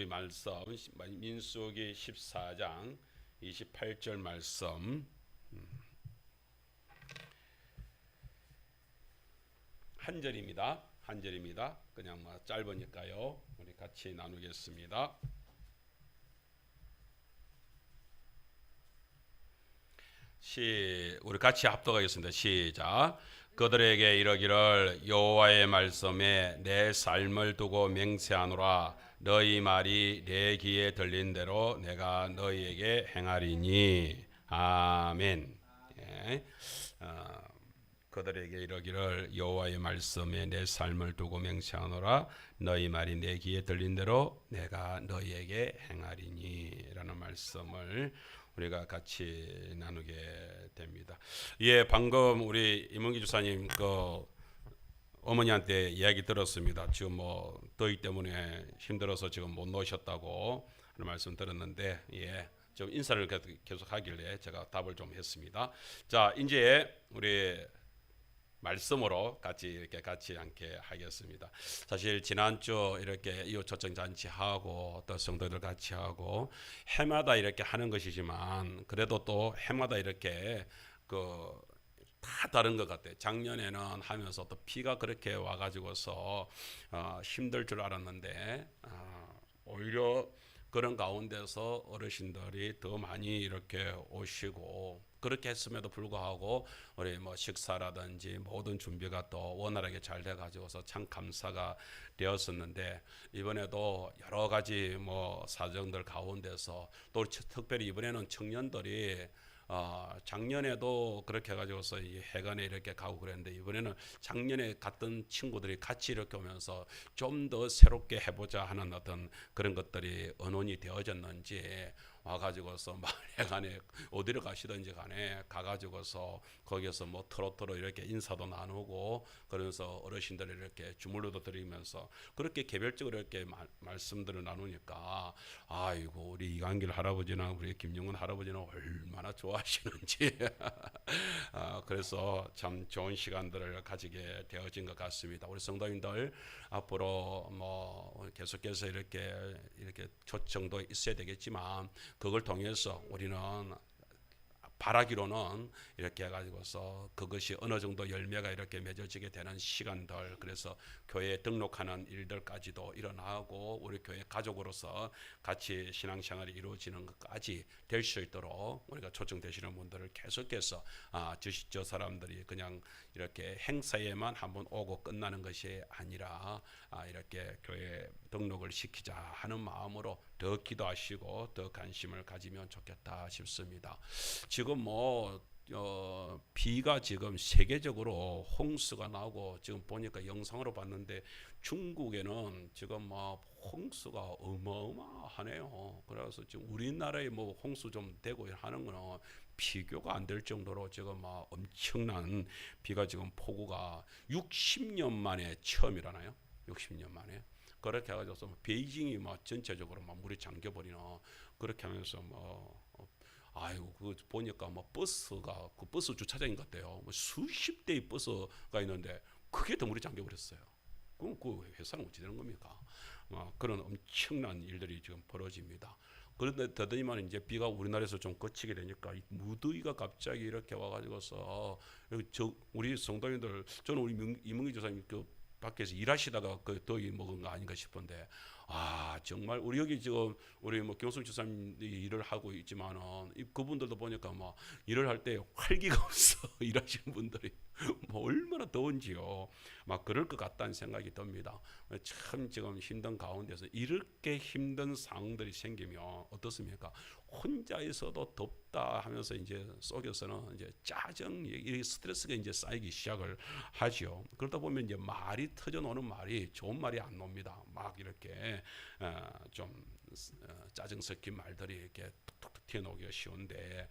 말씀 민수기 14장 28절 말씀 한 절입니다. 한 절입니다. 그냥 짧으니까요. 우리 같이 나누겠습니다. 우리 같이 합독하겠습니다. 시작. 그들에게 이르기를 여호와의 말씀에 내 삶을 두고 맹세하노라. 너희 말이 내 귀에 들린 대로 내가 너희에게 행하리니. 아멘. 예. 그들에게 이르기를 여호와의 말씀에 내 삶을 두고 맹세하노라. 너희 말이 내 귀에 들린 대로 내가 너희에게 행하리니 라는 말씀을 우리가 같이 나누게 됩니다. 예, 방금 우리 이문기 주사님 어머니한테 이야기 들었습니다. 지금 더위 때문에 힘들어서 지금 못 놓으셨다고 하는 말씀 들었는데, 예, 좀 인사를 계속 하길래 제가 답을 좀 했습니다. 자, 이제 우리 말씀으로 같이 함께 하겠습니다. 사실 지난주 이렇게 이웃 초청 잔치 하고 또 성도들 같이 하고 해마다 이렇게 하는 것이지만 그래도 또 해마다 이렇게 다 다른 것 같아요. 작년에는 하면서 또 비가 그렇게 와가지고서 힘들 줄 알았는데 오히려 그런 가운데서 어르신들이 더 많이 이렇게 오시고 그렇게 했음에도 불구하고 우리 식사라든지 모든 준비가 또 원활하게 잘 돼가지고서 참 감사가 되었었는데 이번에도 여러 가지 사정들 가운데서 또 특별히 이번에는 청년들이 작년에도 그렇게 해가지고서 이 해관에 이렇게 가고 그랬는데 이번에는 작년에 갔던 친구들이 같이 이렇게 오면서 좀 더 새롭게 해보자 하는 어떤 그런 것들이 언론이 되어졌는지 와가지고서 해관에 어디로 가시든지 간에 가가지고서 거기에서 트로트로 이렇게 인사도 나누고 그러면서 어르신들이 이렇게 주물러도 드리면서 그렇게 개별적으로 이렇게 말씀들을 나누니까 아이고 우리 이강길 할아버지나 우리 김용훈 할아버지는 얼마나 좋아하시는지 그래서 참 좋은 시간들을 가지게 되어진 것 같습니다. 우리 성도님들 앞으로 계속해서 이렇게 초청도 있어야 되겠지만 그걸 통해서 우리는 바라기로는 이렇게 해가지고서 그것이 어느 정도 열매가 이렇게 맺어지게 되는 시간들, 그래서 교회에 등록하는 일들까지도 일어나고 우리 교회 가족으로서 같이 신앙생활이 이루어지는 것까지 될 수 있도록 우리가 초청되시는 분들을 계속해서 저 사람들이 그냥 이렇게 행사에만 한번 오고 끝나는 것이 아니라 이렇게 교회 등록을 시키자 하는 마음으로 더 기도하시고 더 관심을 가지면 좋겠다 싶습니다. 지금 비가 지금 세계적으로 홍수가 나고 지금 보니까 영상으로 봤는데 중국에는 지금 홍수가 어마어마하네요. 그래서 지금 우리나라에 홍수 좀 되고 하는 거는 비교가 안 될 정도로 지금 엄청난 비가 지금 폭우가 60년 만에 처음이라나요? 60년 만에. 그렇게 해가지고 베이징이 전체적으로 물이 잠겨버리는 그렇게 하면서 아이고 보니까 버스가 그 버스 주차장인 것 같아요. 수십 대의 버스가 있는데 그게 더 물이 잠겨버렸어요. 그럼 그 회사는 어찌 되는 겁니까? 그런 엄청난 일들이 지금 벌어집니다. 그런데 더더니만 이제 비가 우리나라에서 좀 그치게 되니까 무더위가 갑자기 이렇게 와가지고서 우리 성도님들 저는 우리 이문기 조사님 밖에서 일하시다가 더위 먹은 거 아닌가 싶은데 정말 우리 여기 지금 우리 경성 주사님이 일을 하고 있지만은 그분들도 보니까 일을 할 때 활기가 없어 일하시는 분들이 얼마나 더운지요. 그럴 것 같다는 생각이 듭니다. 참 지금 힘든 가운데서 이렇게 힘든 상황들이 생기면 어떻습니까? 혼자 있어도 덥다 하면서 이제 속에서는 이제 짜증, 스트레스가 이제 쌓이기 시작을 하죠. 그러다 보면 이제 말이 터져 놓는 말이 좋은 말이 안 놉니다. 이렇게 좀 짜증 섞인 말들이 이렇게 툭툭툭 튀어나오기가 쉬운데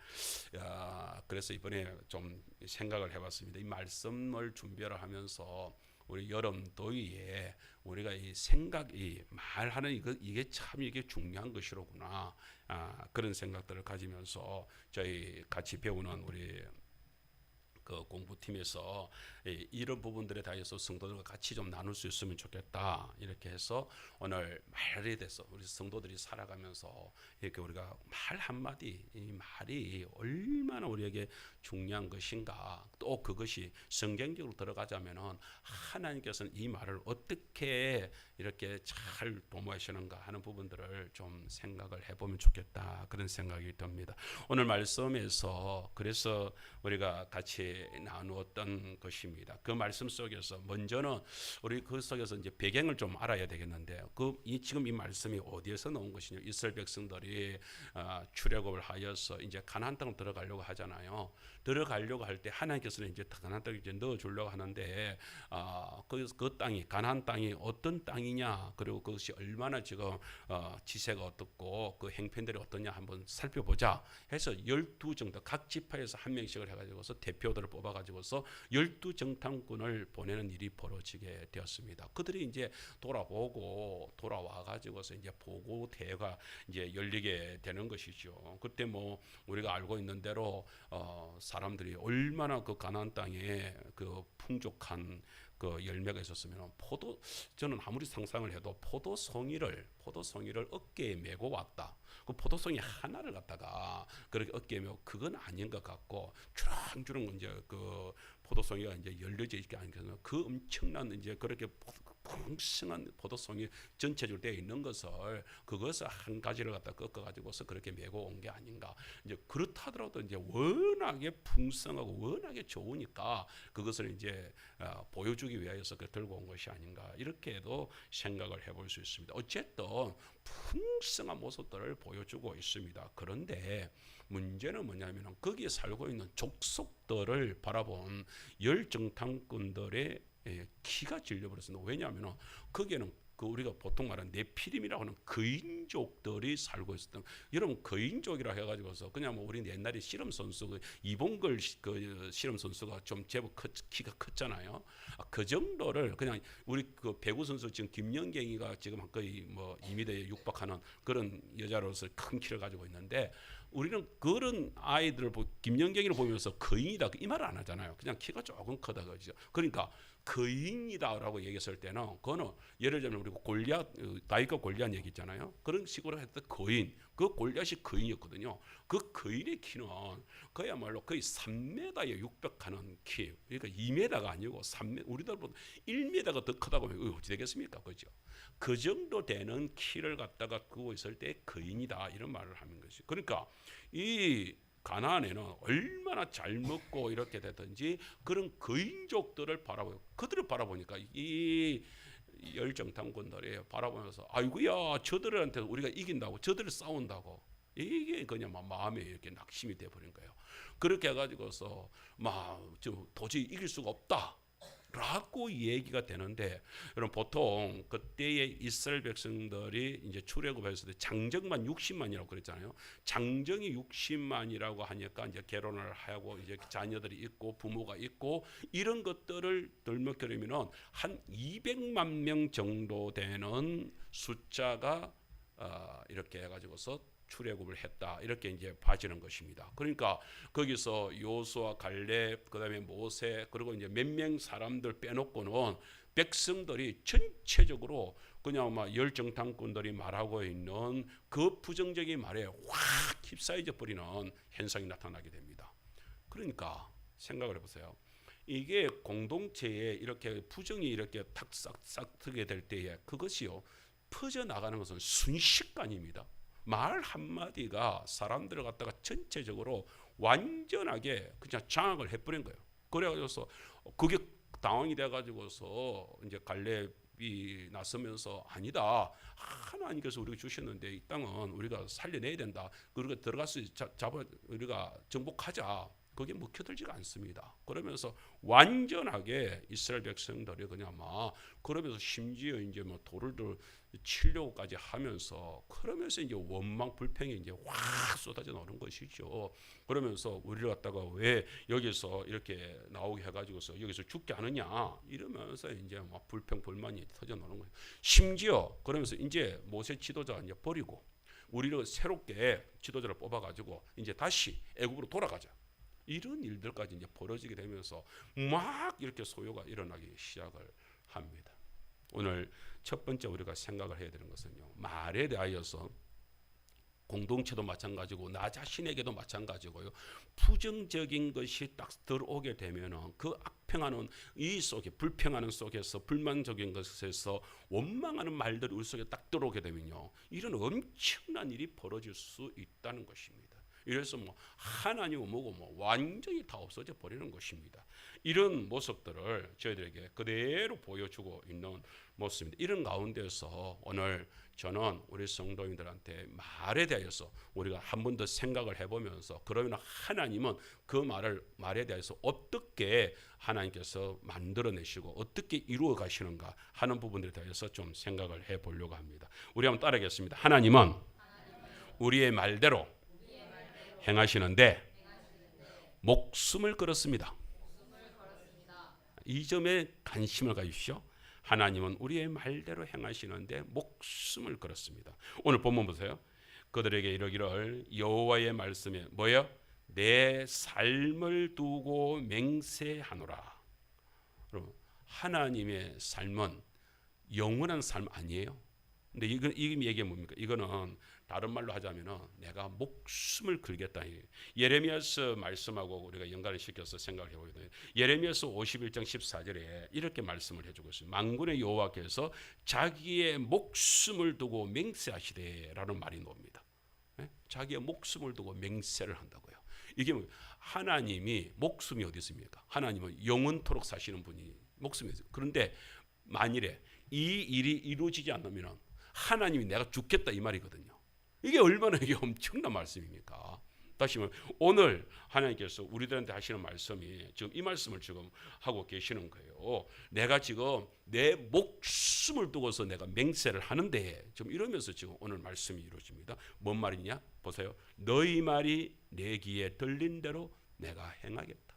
그래서 이번에 좀 생각을 해봤습니다. 이 말씀을 준비를 하면서 우리 여름 더위에 우리가 이 생각이 말하는 이게 참 이게 중요한 것이로구나 그런 생각들을 가지면서 저희 같이 배우는 우리 그 공부팀에서 이런 부분들에 대해서 성도들과 같이 좀 나눌 수 있으면 좋겠다. 이렇게 해서 오늘 말에 대해서 우리 성도들이 살아가면서 이렇게 우리가 말 한마디, 이 말이 얼마나 우리에게 중요한 것인가. 또 그것이 성경적으로 들어가자면은 하나님께서는 이 말을 어떻게 이렇게 잘 도모하시는가 하는 부분들을 좀 생각을 해보면 좋겠다. 그런 생각이 듭니다. 오늘 말씀에서 그래서 우리가 같이 나누었던 것입니다. 그 말씀 속에서 먼저는 우리 그 속에서 이제 배경을 좀 알아야 되겠는데 지금 이 말씀이 어디에서 나온 것이냐. 이스라엘 백성들이 출애굽을 하여서 이제 가나안 땅 들어가려고 하잖아요. 들어가려고 할 때 하나님께서는 이제 가나안 땅에 이제 넣어 주려고 하는데 그 땅이 가나안 땅이 어떤 땅이냐, 그리고 그것이 얼마나 지금 지세가 어떻고 그 행편들이 어떠냐 한번 살펴보자 해서 12정당 각 지파에서 한 명씩을 해가지고서 대표들을 뽑아가지고서 12정탐꾼을 보내는 일이 벌어지게 되었습니다. 그들이 이제 돌아와가지고서 이제 보고 대회가 이제 열리게 되는 것이죠. 그때 뭐 우리가 알고 있는 대로 사람들이 얼마나 그 가나안 땅에 그 풍족한 그 열매가 있었으면 저는 아무리 상상을 해도 포도송이를 어깨에 메고 왔다. 그 포도송이 하나를 갖다가 그렇게 어깨에 메고 그건 아닌 것 같고 주렁주렁 이제 그 포도송이가 이제 열려져 있게 하니까 그 엄청난 이제 그렇게 풍성한 포도송이 전체적으로 되어 있는 그것을 한 가지를 갖다 꺾어 가지고서 그렇게 메고 온 게 아닌가. 이제 그렇다 하더라도 이제 워낙에 풍성하고 워낙에 좋으니까 그것을 이제 보여주기 위해서 들고 온 것이 아닌가. 이렇게도 생각을 해볼 수 있습니다. 어쨌든 풍성한 모습들을 보여주고 있습니다. 그런데 문제는 뭐냐면 거기에 살고 있는 족속들을 바라본 열정탐꾼들의 기가 질려버렸습니다. 왜냐하면 거기에는 우리가 보통 말하는 네피림이라고 하는 거인족들이 살고 있었던. 여러분 거인족이라 해가지고서 그냥 뭐 우리 옛날에 씨름 선수 이봉걸 그 씨름 선수가 좀 제법 키가 컸잖아요. 그 정도를 그냥 우리 그 배구 선수 지금 김연경이가 지금 거의 뭐 2m에 육박하는 그런 여자로서 큰 키를 가지고 있는데. 우리는 그런 아이들을 김연경이를 보면서 거인이다 이 말을 안 하잖아요. 그냥 키가 조금 크다 그러죠. 그러니까 거인이다라고 얘기했을 때는 그거는 예를 들면 우리 다윗과 골리앗 얘기 있잖아요. 그런 식으로 했던 거인, 그 골리앗이 거인이었거든요. 그 거인의 키는 그야말로 거의 3m에 육박하는 키. 그러니까 2m가 아니고 3m, 우리들보다 1m가 더 크다고 하면 어찌 되겠습니까? 그죠? 그 정도 되는 키를 갖다가 두고 있을 때 거인이다 이런 말을 하는 것이. 그러니까 이 가나안에는 얼마나 잘 먹고 이렇게 되든지 그런 거인족들을 바라보고 그들을 바라보니까 이 열정탐꾼들이 바라보면서 아이고야 저들한테 우리가 이긴다고 저들을 싸운다고 이게 그냥 마음에 이렇게 낙심이 돼버린 거예요. 그렇게 해가지고서 도저히 이길 수가 없다 라고 얘기가 되는데, 여러분 보통 그때의 이스라엘 백성들이 이제 출애굽했을 때 장정만 60만이라고 그랬잖아요. 장정이 60만이라고 하니까 이제 결혼을 하고 이제 자녀들이 있고 부모가 있고 이런 것들을 들먹거리면은 한 200만 명 정도 되는 숫자가 이렇게 해가지고서 출애굽을 했다 이렇게 이제 봐지는 것입니다. 그러니까 거기서 요수아, 갈렙, 그다음에 모세 그리고 이제 몇 명 사람들 빼놓고는 백성들이 전체적으로 그냥 열정탐꾼들이 말하고 있는 그 부정적인 말에 확 휩싸여져 버리는 현상이 나타나게 됩니다. 그러니까 생각을 해보세요. 이게 공동체에 이렇게 부정이 이렇게 탁싹싹 트게 될 때에 그것이요 퍼져 나가는 것은 순식간입니다. 말 한마디가 사람들을 갖다가 전체적으로 완전하게 그냥 장악을 해버린 거예요. 그래가지고서 그게 당황이 돼가지고서 이제 갈렙이 나서면서 아니다. 하나님께서 우리가 주셨는데 이 땅은 우리가 살려내야 된다. 우리가 들어가서 우리가 정복하자. 그게 먹혀들지가 않습니다. 그러면서 완전하게 이스라엘 백성들이 그냥 그러면서 심지어 이제 돌을 치려고까지 하면서 그러면서 이제 원망 불평이 이제 확 쏟아져 나오는 것이죠. 그러면서 우리를 갖다가 왜 여기서 이렇게 나오게 해가지고서 여기서 죽게 하느냐 이러면서 이제 불평 불만이 터져 나오는 거예요. 심지어 그러면서 이제 모세 지도자 이제 버리고 우리를 새롭게 지도자를 뽑아가지고 이제 다시 애굽으로 돌아가자. 이런 일들까지 이제 벌어지게 되면서 막 이렇게 소요가 일어나기 시작을 합니다. 오늘 첫 번째 우리가 생각을 해야 되는 것은요, 말에 대하여서 공동체도 마찬가지고 나 자신에게도 마찬가지고요. 부정적인 것이 딱 들어오게 되면은 그 악평하는 이 속에 불평하는 속에서 불만적인 것에서 원망하는 말들이 우리 속에 딱 들어오게 되면요, 이런 엄청난 일이 벌어질 수 있다는 것입니다. 이래서 뭐 하나님 뭐고 뭐 완전히 다 없어져 버리는 것입니다. 이런 모습들을 저희들에게 그대로 보여주고 있는 모습입니다. 이런 가운데서 오늘 저는 우리 성도님들한테 말에 대해서 우리가 한 번 더 생각을 해보면서 그러면 하나님은 그 말에 대해서 어떻게 하나님께서 만들어내시고 어떻게 이루어 가시는가 하는 부분들에 대해서 좀 생각을 해보려고 합니다. 우리 한번 따라하겠습니다. 하나님은 우리의 말대로 행하시는데 목숨을 걸었습니다. 이 점에 관심을 가지십시오. 하나님은 우리의 말대로 행하시는데 목숨을 걸었습니다. 오늘 본문 보세요. 그들에게 이르기를 여호와의 말씀에 뭐예요? 내 삶을 두고 맹세하노라. 여러분, 하나님의 삶은 영원한 삶 아니에요. 근데 이게 얘기가 뭡니까? 이거는 다른 말로 하자면은 내가 목숨을 걸겠다. 예레미야서 말씀하고 우리가 연관을 시켜서 생각해 보거든요. 예레미야서 51장 14절에 이렇게 말씀을 해주고 있어요. 만군의 여호와께서 자기의 목숨을 두고 맹세하시되라는 말이 나옵니다. 네? 자기의 목숨을 두고 맹세를 한다고요. 이게 하나님이 목숨이 어디 있습니까? 하나님은 영원토록 사시는 분이 목숨이 있어요. 그런데 만일에 이 일이 이루어지지 않으면 하나님이 내가 죽겠다 이 말이거든요. 이게 얼마나 이게 엄청난 말씀입니까? 다시 말해 오늘 하나님께서 우리들한테 하시는 말씀이 지금 이 말씀을 지금 하고 계시는 거예요. 내가 지금 내 목숨을 두고서 내가 맹세를 하는데 좀 이러면서 지금 오늘 말씀이 이루어집니다. 뭔 말이냐? 보세요. 너희 말이 내 귀에 들린 대로 내가 행하겠다.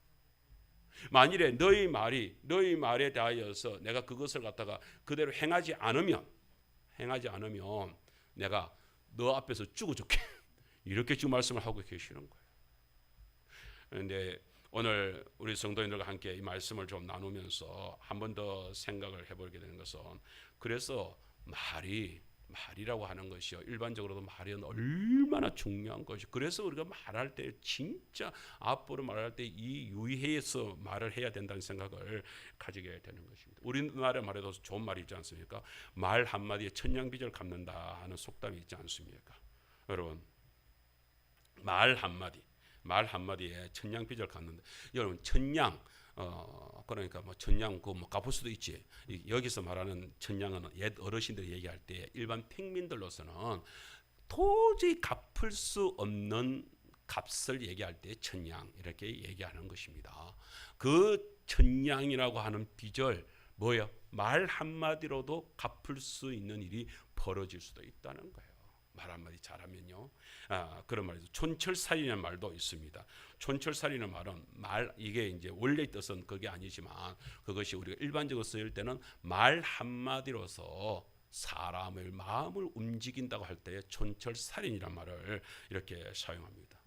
만일에 너희 말에 대하여서 내가 그것을 갖다가 그대로 행하지 않으면 내가 너 앞에서 죽어 줄게. 이렇게 지금 말씀을 하고 계시는 거예요. 그런데 오늘 우리 성도님들과 함께 이 말씀을 좀 나누면서 한 번 더 생각을 해보게 되는 것은 그래서 말이라고 하는 것이요. 일반적으로도 말은 얼마나 중요한 것이. 그래서 우리가 말할 때 진짜 앞으로 말할 때 이 유의해서 말을 해야 된다는 생각을 가지게 되는 것입니다. 우리나라 말에도 좋은 말이 있지 않습니까? 말 한마디에 천냥빚을 갚는다 하는 속담이 있지 않습니까? 여러분, 말 한마디에 천냥빚을 갚는다. 여러분, 천냥 그러니까 뭐 천냥 그 뭐 갚을 수도 있지. 여기서 말하는 천냥은 옛 어르신들이 얘기할 때 일반 평민들로서는 도저히 갚을 수 없는 값을 얘기할 때 천냥 이렇게 얘기하는 것입니다. 그 천냥이라고 하는 빚을 뭐예요? 말 한마디로도 갚을 수 있는 일이 벌어질 수도 있다는 거예요. 말 한마디 잘하면요. 그런 말이죠. 촌철살인이라는 말도 있습니다. 촌철살인의 말은 이게 이제 원래 뜻은 그게 아니지만 그것이 우리가 일반적으로 쓰일 때는 말 한마디로서 사람의 마음을 움직인다고 할 때 촌철살인이라는 말을 이렇게 사용합니다.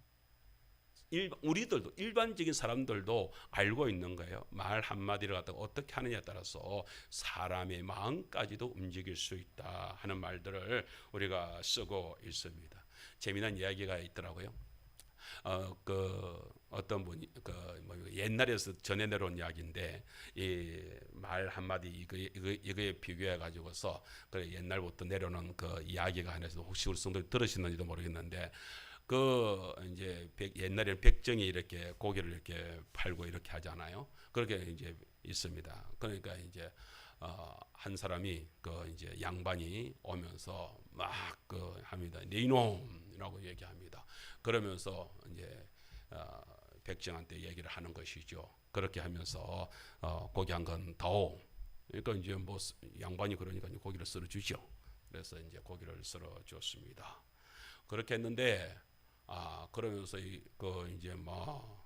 우리들도 일반적인 사람들도 알고 있는 거예요. 말 한마디를 갖다가 어떻게 하느냐에 따라서 사람의 마음까지도 움직일 수 있다 하는 말들을 우리가 쓰고 있습니다. 재미난 이야기가 있더라고요. 어떤 분이 옛날에서 전해 내려온 이야기인데 이 말 한마디 이거에 비교해 가지고서 그 옛날부터 내려오는 그 이야기가 하나서 혹시 우리 성도들 들으시는지도 모르겠는데 이제 옛날에는 백정이 이렇게 고기를 이렇게 팔고 이렇게 하잖아요. 그렇게 이제 있습니다. 그러니까 이제 한 사람이 이제 양반이 오면서 막 합니다. 네 이놈이라고 얘기합니다. 그러면서 이제 백정한테 얘기를 하는 것이죠. 그렇게 하면서 고기 한 건 더. 그러니까 이제 뭐 양반이 그러니까 고기를 썰어 주죠. 그래서 이제 고기를 썰어 줬습니다. 그렇게 했는데 그러면서 이제 뭐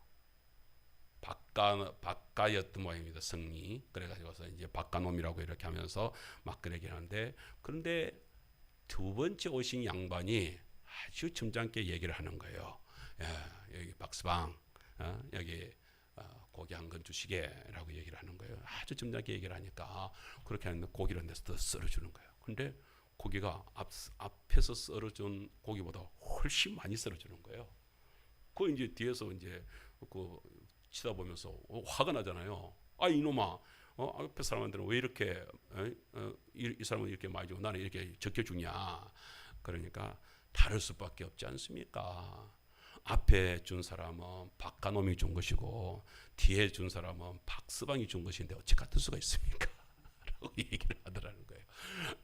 박가였던 모양입니다. 성이. 그래가지고서 이제 박가놈이라고 이렇게 하면서 막 그러긴 하는데 그런데 두 번째 오신 양반이 아주 점잖게 얘기를 하는 거예요. 야, 여기 박스방 여기 고기 한 건 주시게라고 얘기를 하는 거예요. 아주 점잖게 얘기를 하니까 그렇게 하면 고기를 내서 더 썰어주는 거예요. 근데 고기가 앞에서 썰어준 고기보다 훨씬 많이 썰어주는 거예요. 그 이제 뒤에서 이제 그 치다보면서 화가 나잖아요. 아 이놈아, 앞에 사람들은 왜 이렇게 이 사람은 이렇게 많이 주고 나는 이렇게 적게 주냐. 그러니까 다를 수밖에 없지 않습니까? 앞에 준 사람은 박가놈이 준 것이고 뒤에 준 사람은 박스방이 준 것인데 어찌 같을 수가 있습니까? 라고 얘기를 하더라는 거예요.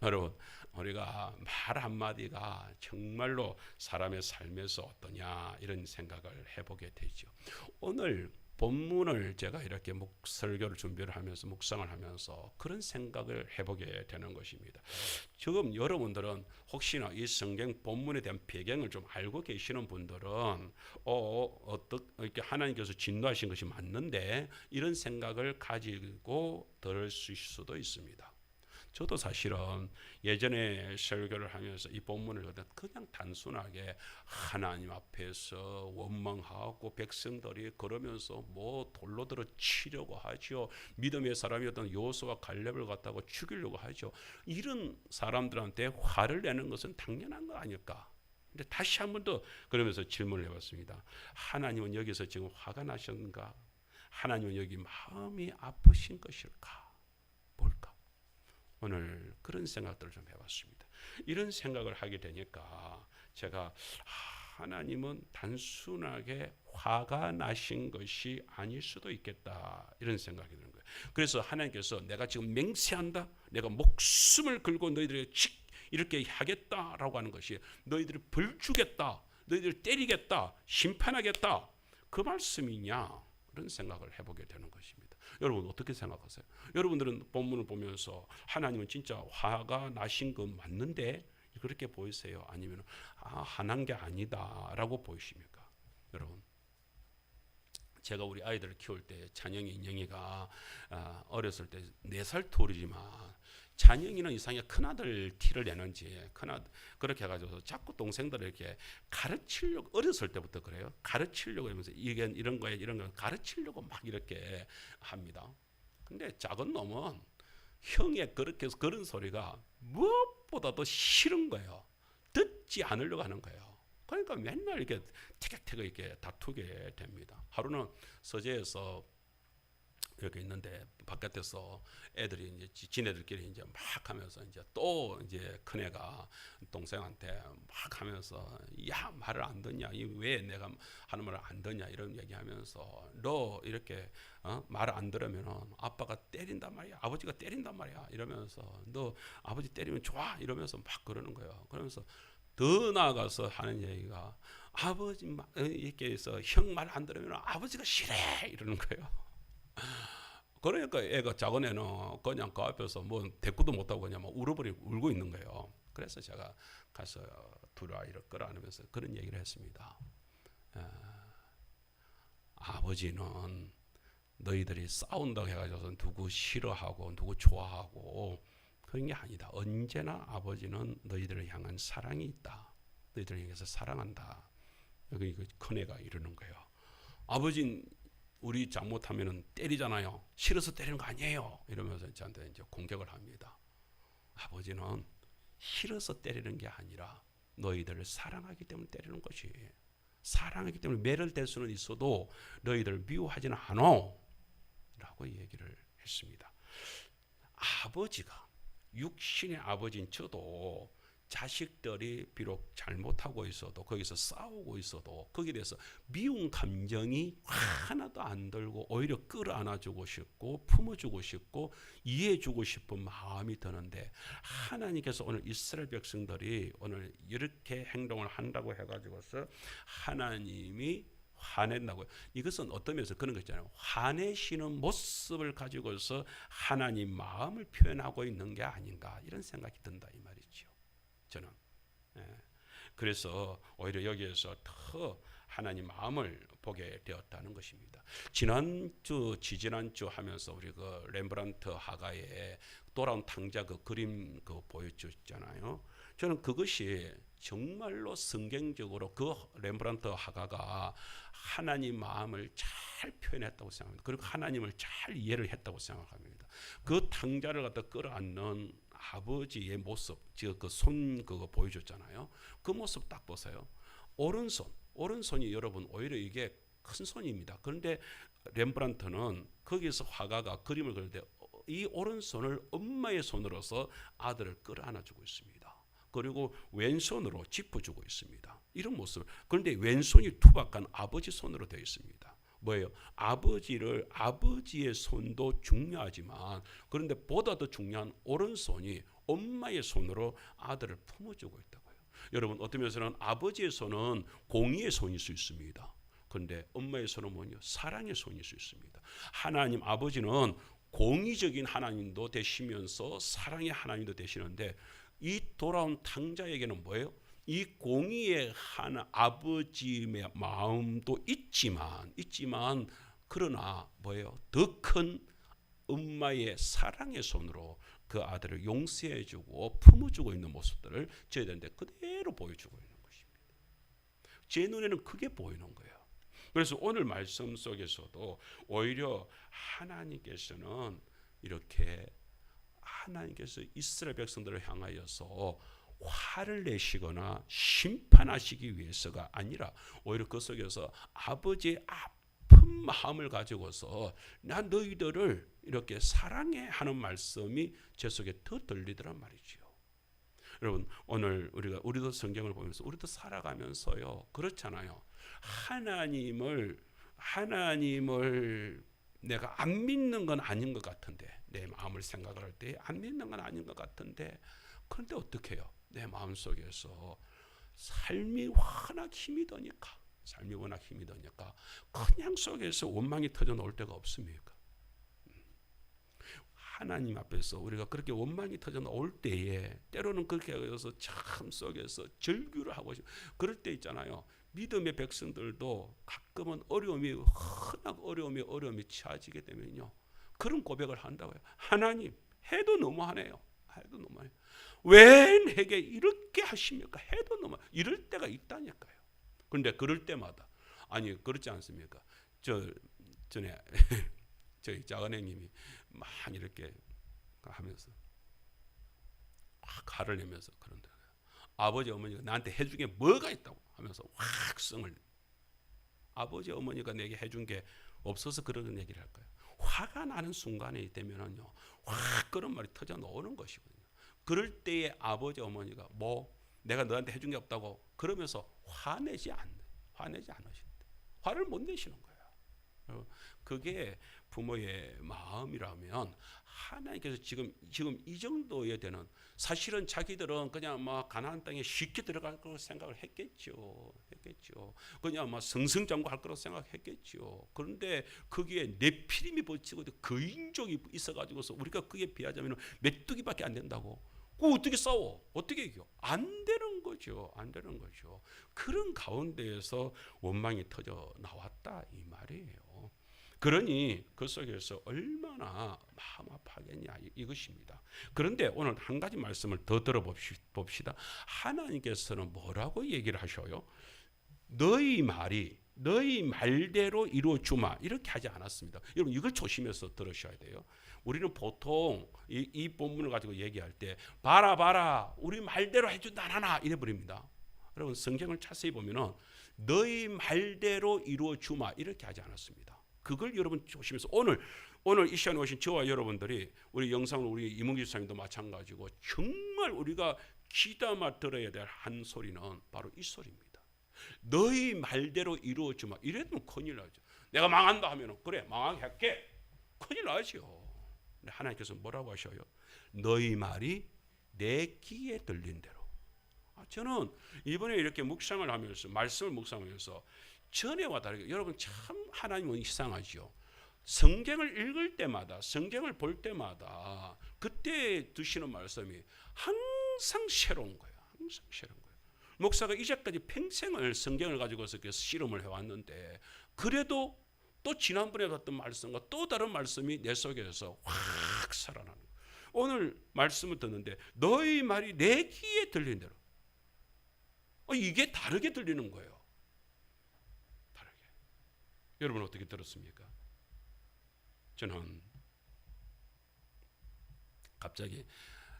여러분, 우리가 말 한마디가 정말로 사람의 삶에서 어떠냐 이런 생각을 해보게 되죠. 오늘 본문을 제가 이렇게 설교를 준비를 하면서 묵상을 하면서 그런 생각을 해보게 되는 것입니다. 지금 여러분들은 혹시나 이 성경 본문에 대한 배경을 좀 알고 계시는 분들은 어떻게 하나님께서 진노하신 것이 맞는데 이런 생각을 가지고 들을 수도 있습니다. 저도 사실은 예전에 설교를 하면서 이 본문을 그냥 단순하게 하나님 앞에서 원망하고 백성들이 그러면서 뭐 돌로 들어 치려고 하죠. 믿음의 사람이었던 여호수아와 갈렙을 갖다가 죽이려고 하죠. 이런 사람들한테 화를 내는 것은 당연한 거 아닐까? 근데 다시 한 번 더 그러면서 질문을 해봤습니다. 하나님은 여기서 지금 화가 나셨는가? 하나님은 여기 마음이 아프신 것일까? 뭘까? 오늘 그런 생각들을 좀 해봤습니다. 이런 생각을 하게 되니까 제가 하나님은 단순하게 화가 나신 것이 아닐 수도 있겠다 이런 생각이 드는 거예요. 그래서 하나님께서 내가 지금 맹세한다, 내가 목숨을 걸고 너희들에게 이렇게 하겠다라고 하는 것이 너희들을 벌 주겠다, 너희들을 때리겠다, 심판하겠다 그 말씀이냐 그런 생각을 해보게 되는 것입니다. 여러분 어떻게 생각하세요? 여러분들은 본문을 보면서 하나님은 진짜 화가 나신 거 맞는데 그렇게 보이세요? 아니면 화난 게 아니다라고 보이십니까? 여러분 제가 우리 아이들을 키울 때 찬영이 인영이가 어렸을 때 4살 터울이지만 찬영이는 이상하게 큰아들 티를 내는지 큰아들 그렇게 해가지고 자꾸 동생들을 이렇게 가르치려고 어렸을 때부터 그래요. 가르치려고 하면서 이게 이런 거에 이런 거 가르치려고 막 이렇게 합니다. 근데 작은 놈은 형의 그렇게 해서 그런 소리가 무엇보다도 싫은 거예요. 듣지 않으려고 하는 거예요. 그러니까 맨날 이렇게 티격태격 이렇게 다투게 됩니다. 하루는 서재에서 이렇게 있는데 바깥에서 애들이 이제 지네들끼리 이제 막 하면서 이제 또 이제 큰애가 동생한테 막 하면서 야 말을 안 듣냐, 왜 내가 하는 말을 안 듣냐 이런 얘기하면서 너 이렇게 말을 안 들으면 아빠가 때린단 말이야, 아버지가 때린단 말이야 이러면서 너 아버지 때리면 좋아 이러면서 막 그러는 거예요. 그러면서 더 나아가서 하는 얘기가 아버지 이렇게 해서 형 말 안 들으면 아버지가 싫어 이러는 거예요. 그러니까 애가 작은 애는 그냥 그 앞에서 뭐 대꾸도 못하고 그냥 막 울어버리고 울고 있는 거예요. 그래서 제가 가서 둘 아이를 끌어안으면서 그런 얘기를 했습니다. 아버지는 너희들이 싸운다고 해가지고 누구 싫어하고 누구 좋아하고 그런 게 아니다. 언제나 아버지는 너희들을 향한 사랑이 있다. 너희들을 향해서 사랑한다. 여기 큰애가 이러는 거예요. 아버지는 우리 잘못하면 때리잖아요. 싫어서 때리는 거 아니에요. 이러면서 저한테 이제 공격을 합니다. 아버지는 싫어서 때리는 게 아니라 너희들을 사랑하기 때문에 때리는 것이. 사랑하기 때문에 매를 댈 수는 있어도 너희들을 미워하지는 않아. 라고 얘기를 했습니다. 아버지가 육신의 아버지인 저도 자식들이 비록 잘못하고 있어도 거기서 싸우고 있어도 거기에 대해서 미운 감정이 하나도 안 들고 오히려 끌어안아주고 싶고 품어주고 싶고 이해해주고 싶은 마음이 드는데 하나님께서 오늘 이스라엘 백성들이 오늘 이렇게 행동을 한다고 해가지고서 하나님이 화낸다고요. 이것은 어떤 면에서 그런 거 있잖아요. 화내시는 모습을 가지고서 하나님 마음을 표현하고 있는 게 아닌가 이런 생각이 든다 이 말이죠. 저는 그래서 오히려 여기에서 더 하나님 마음을 보게 되었다는 것입니다. 지지난주 하면서 우리 그 렘브란트 화가의 돌아온 탕자 그 그림 그 보여줬잖아요. 저는 그것이 정말로 성경적으로 그 렘브란트 화가가 하나님 마음을 잘 표현했다고 생각합니다. 그리고 하나님을 잘 이해를 했다고 생각합니다. 그 탕자를 갖다 끌어안는 아버지의 모습, 즉 그 손 그거 보여줬잖아요. 그 모습 딱 보세요. 오른손이 여러분 오히려 이게 큰 손입니다. 그런데 렘브란트는 거기서 화가가 그림을 그릴 때 이 오른손을 엄마의 손으로서 아들을 끌어안아주고 있습니다. 그리고 왼손으로 짚어주고 있습니다. 이런 모습. 그런데 왼손이 투박한 아버지 손으로 되어 있습니다. 뭐예요? 아버지의 손도 중요하지만 그런데 보다 더 중요한 오른손이 엄마의 손으로 아들을 품어주고 있다고요. 여러분 어떤 면에서는 아버지의 손은 공의의 손일 수 있습니다. 그런데 엄마의 손은 뭐냐? 사랑의 손일 수 있습니다. 하나님 아버지는 공의적인 하나님도 되시면서 사랑의 하나님도 되시는데 이 돌아온 탕자에게는 뭐예요? 이 공의의 아버지의 마음도 있지만 그러나 뭐예요? 더 큰 엄마의 사랑의 손으로 그 아들을 용서해주고 품어주고 있는 모습들을 저희들한테 그대로 보여주고 있는 것입니다. 제 눈에는 그게 보이는 거예요. 그래서 오늘 말씀 속에서도 오히려 하나님께서는 이렇게 하나님께서 이스라엘 백성들을 향하여서 화를 내시거나 심판하시기 위해서가 아니라 오히려 그 속에서 아버지의 아픈 마음을 가지고서 나 너희들을 이렇게 사랑해 하는 말씀이 제 속에 더 들리더란 말이지요. 여러분 오늘 우리도 성경을 보면서 우리도 살아가면서요 그렇잖아요. 하나님을 내가 안 믿는 건 아닌 것 같은데 내 마음을 생각을 할 때 안 믿는 건 아닌 것 같은데 그런데 어떻게 해요? 내 마음속에서 삶이 워낙 힘이 드니까 그냥 속에서 원망이 터져 나올 때가 없습니까? 하나님 앞에서 우리가 그렇게 원망이 터져 나올 때에 때로는 그렇게 해서 참 속에서 절규를 하고 싶어. 그럴 때 있잖아요. 믿음의 백성들도 가끔은 어려움이 처해지게 되면요. 그런 고백을 한다고요. 하나님, 해도 너무하네요. 왜 내게 이렇게 하십니까? 해도 너무 이럴 때가 있다니까요. 그런데 그럴 때마다 그렇지 않습니까? 전에 저희 작은 형님이 막 이렇게 하면서 화를 내면서 그런다. 아버지 어머니가 나한테 해준 게 뭐가 있다고 하면서 확 성을 아버지 어머니가 내게 해준 게 없어서 그런 얘기를 할까요? 화가 나는 순간에 되면은요 확 그런 말이 터져 나오는 것이거든요. 그럴 때에 아버지 어머니가 내가 너한테 해준 게 없다고 그러면서 화내지 않으신다. 화를 못 내시는 거예요. 그게 부모의 마음이라면 하나님께서 지금 이 정도에 되는 사실은 자기들은 그냥 가나안 땅에 쉽게 들어갈 거라고 생각을 했겠죠. 그냥 승승장구할 거라고 생각했겠죠. 그런데 거기에 네피림이 버치고 거인족이 있어가지고서 우리가 그게 비하자면 메뚜기밖에 안 된다고. 그거 어떻게 싸워? 어떻게 이겨? 안 되는 거죠. 그런 가운데에서 원망이 터져 나왔다 이 말이에요. 그러니 그 속에서 얼마나 마음 아파하겠냐 이것입니다. 그런데 오늘 한 가지 말씀을 더 들어봅시다. 하나님께서는 뭐라고 얘기를 하셔요? 너희 말대로 이루어주마 이렇게 하지 않았습니다. 여러분 이걸 조심해서 들으셔야 돼요. 우리는 보통 이 본문을 가지고 얘기할 때 봐라 우리 말대로 해준다 하나 이래버립니다. 여러분 성경을 자세히 보면은 너희 말대로 이루어주마 이렇게 하지 않았습니다. 그걸 여러분 조심해서 오늘 이 시간에 오신 저와 여러분들이 우리 영상으로 우리 이문기 집사님도 마찬가지고 정말 우리가 귀담아 들어야 될 한 소리는 바로 이 소리입니다. 너희 말대로 이루어주마 이래도 큰일 나죠. 내가 망한다 하면은 그래 망하게 할게 큰일 나죠. 하나님께서 뭐라고 하셔요? 너희 말이 내 귀에 들린 대로. 저는 이번에 이렇게 묵상을 하면서 말씀을 묵상하면서 전에와 다르게 여러분 참 하나님은 이상하죠. 성경을 읽을 때마다 성경을 볼 때마다 그때 드시는 말씀이 항상 새로운 거예요. 목사가 이제까지 평생을 성경을 가지고서 씨름을 해왔는데 그래도 또 지난번에 봤던 말씀과 또 다른 말씀이 내 속에서 확 살아나는 거예요. 오늘 말씀을 듣는데 너희 말이 내 귀에 들린 대로 이게 다르게 들리는 거예요. 다르게. 여러분 어떻게 들었습니까? 저는 갑자기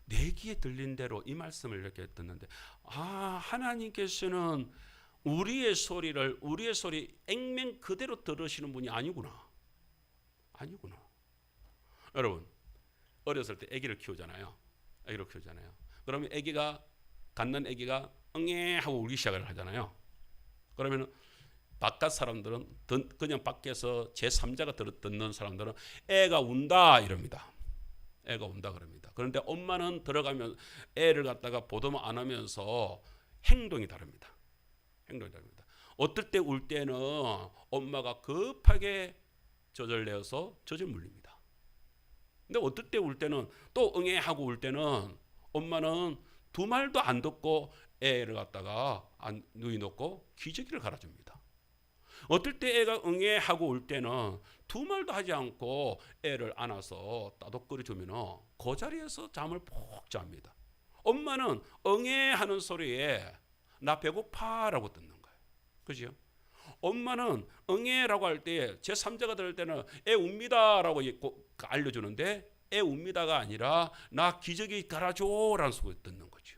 내 귀에 들린 대로 이 말씀을 이렇게 듣는데, 하나님께서는 우리의 소리 액면 그대로 들으시는 분이 아니구나. 여러분 어렸을 때 아기를 키우잖아요. 그러면 갖는 아기가 응애 하고 울기 시작을 하잖아요. 그러면 바깥 사람들은 그냥 밖에서 제3자가 듣는 사람들은 애가 운다 이럽니다. 애가 운다 그럽니다. 그런데 엄마는 들어가면 애를 갖다가 보듬어 안으면서 행동이 다릅니다. 어떨 때 울 때는 엄마가 급하게 젖을 내어서 젖을 물립니다. 근데 어떨 때 울 때는 또 응애 하고 울 때는 엄마는 두 말도 안 듣고 애를 갖다가 누이 놓고 기저귀를 갈아줍니다. 어떨 때 애가 응애 하고 울 때는 두 말도 하지 않고 애를 안아서 따독거려 주면 그 자리에서 잠을 푹 잡니다. 엄마는 응애 하는 소리에 나 배고파라고 듣는 거예요. 그죠? 엄마는 응애라고 할 때 제3자가 들을 때는 애 웁니다라고 알려주는데 애 웁니다가 아니라 나 기저귀 갈아줘라는 소리 듣는 거죠.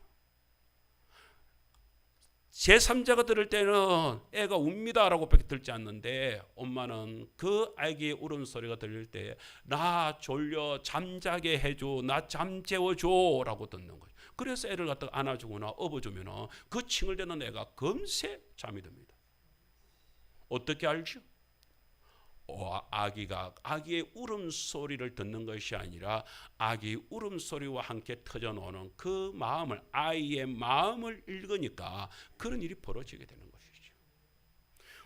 제3자가 들을 때는 애가 웁니다라고 밖에 듣지 않는데 엄마는 그 아기의 울음소리가 들릴 때 나 졸려 잠자게 해줘, 나 잠 재워줘라고 듣는 거죠. 그래서 애를 갖다가 안아주거나 업어주면 그 칭얼대는 애가 금세 잠이 듭니다. 어떻게 알죠? 아기의 울음소리를 듣는 것이 아니라 아기의 울음소리와 함께 터져나오는 그 마음을, 아이의 마음을 읽으니까 그런 일이 벌어지게 되는 것이죠.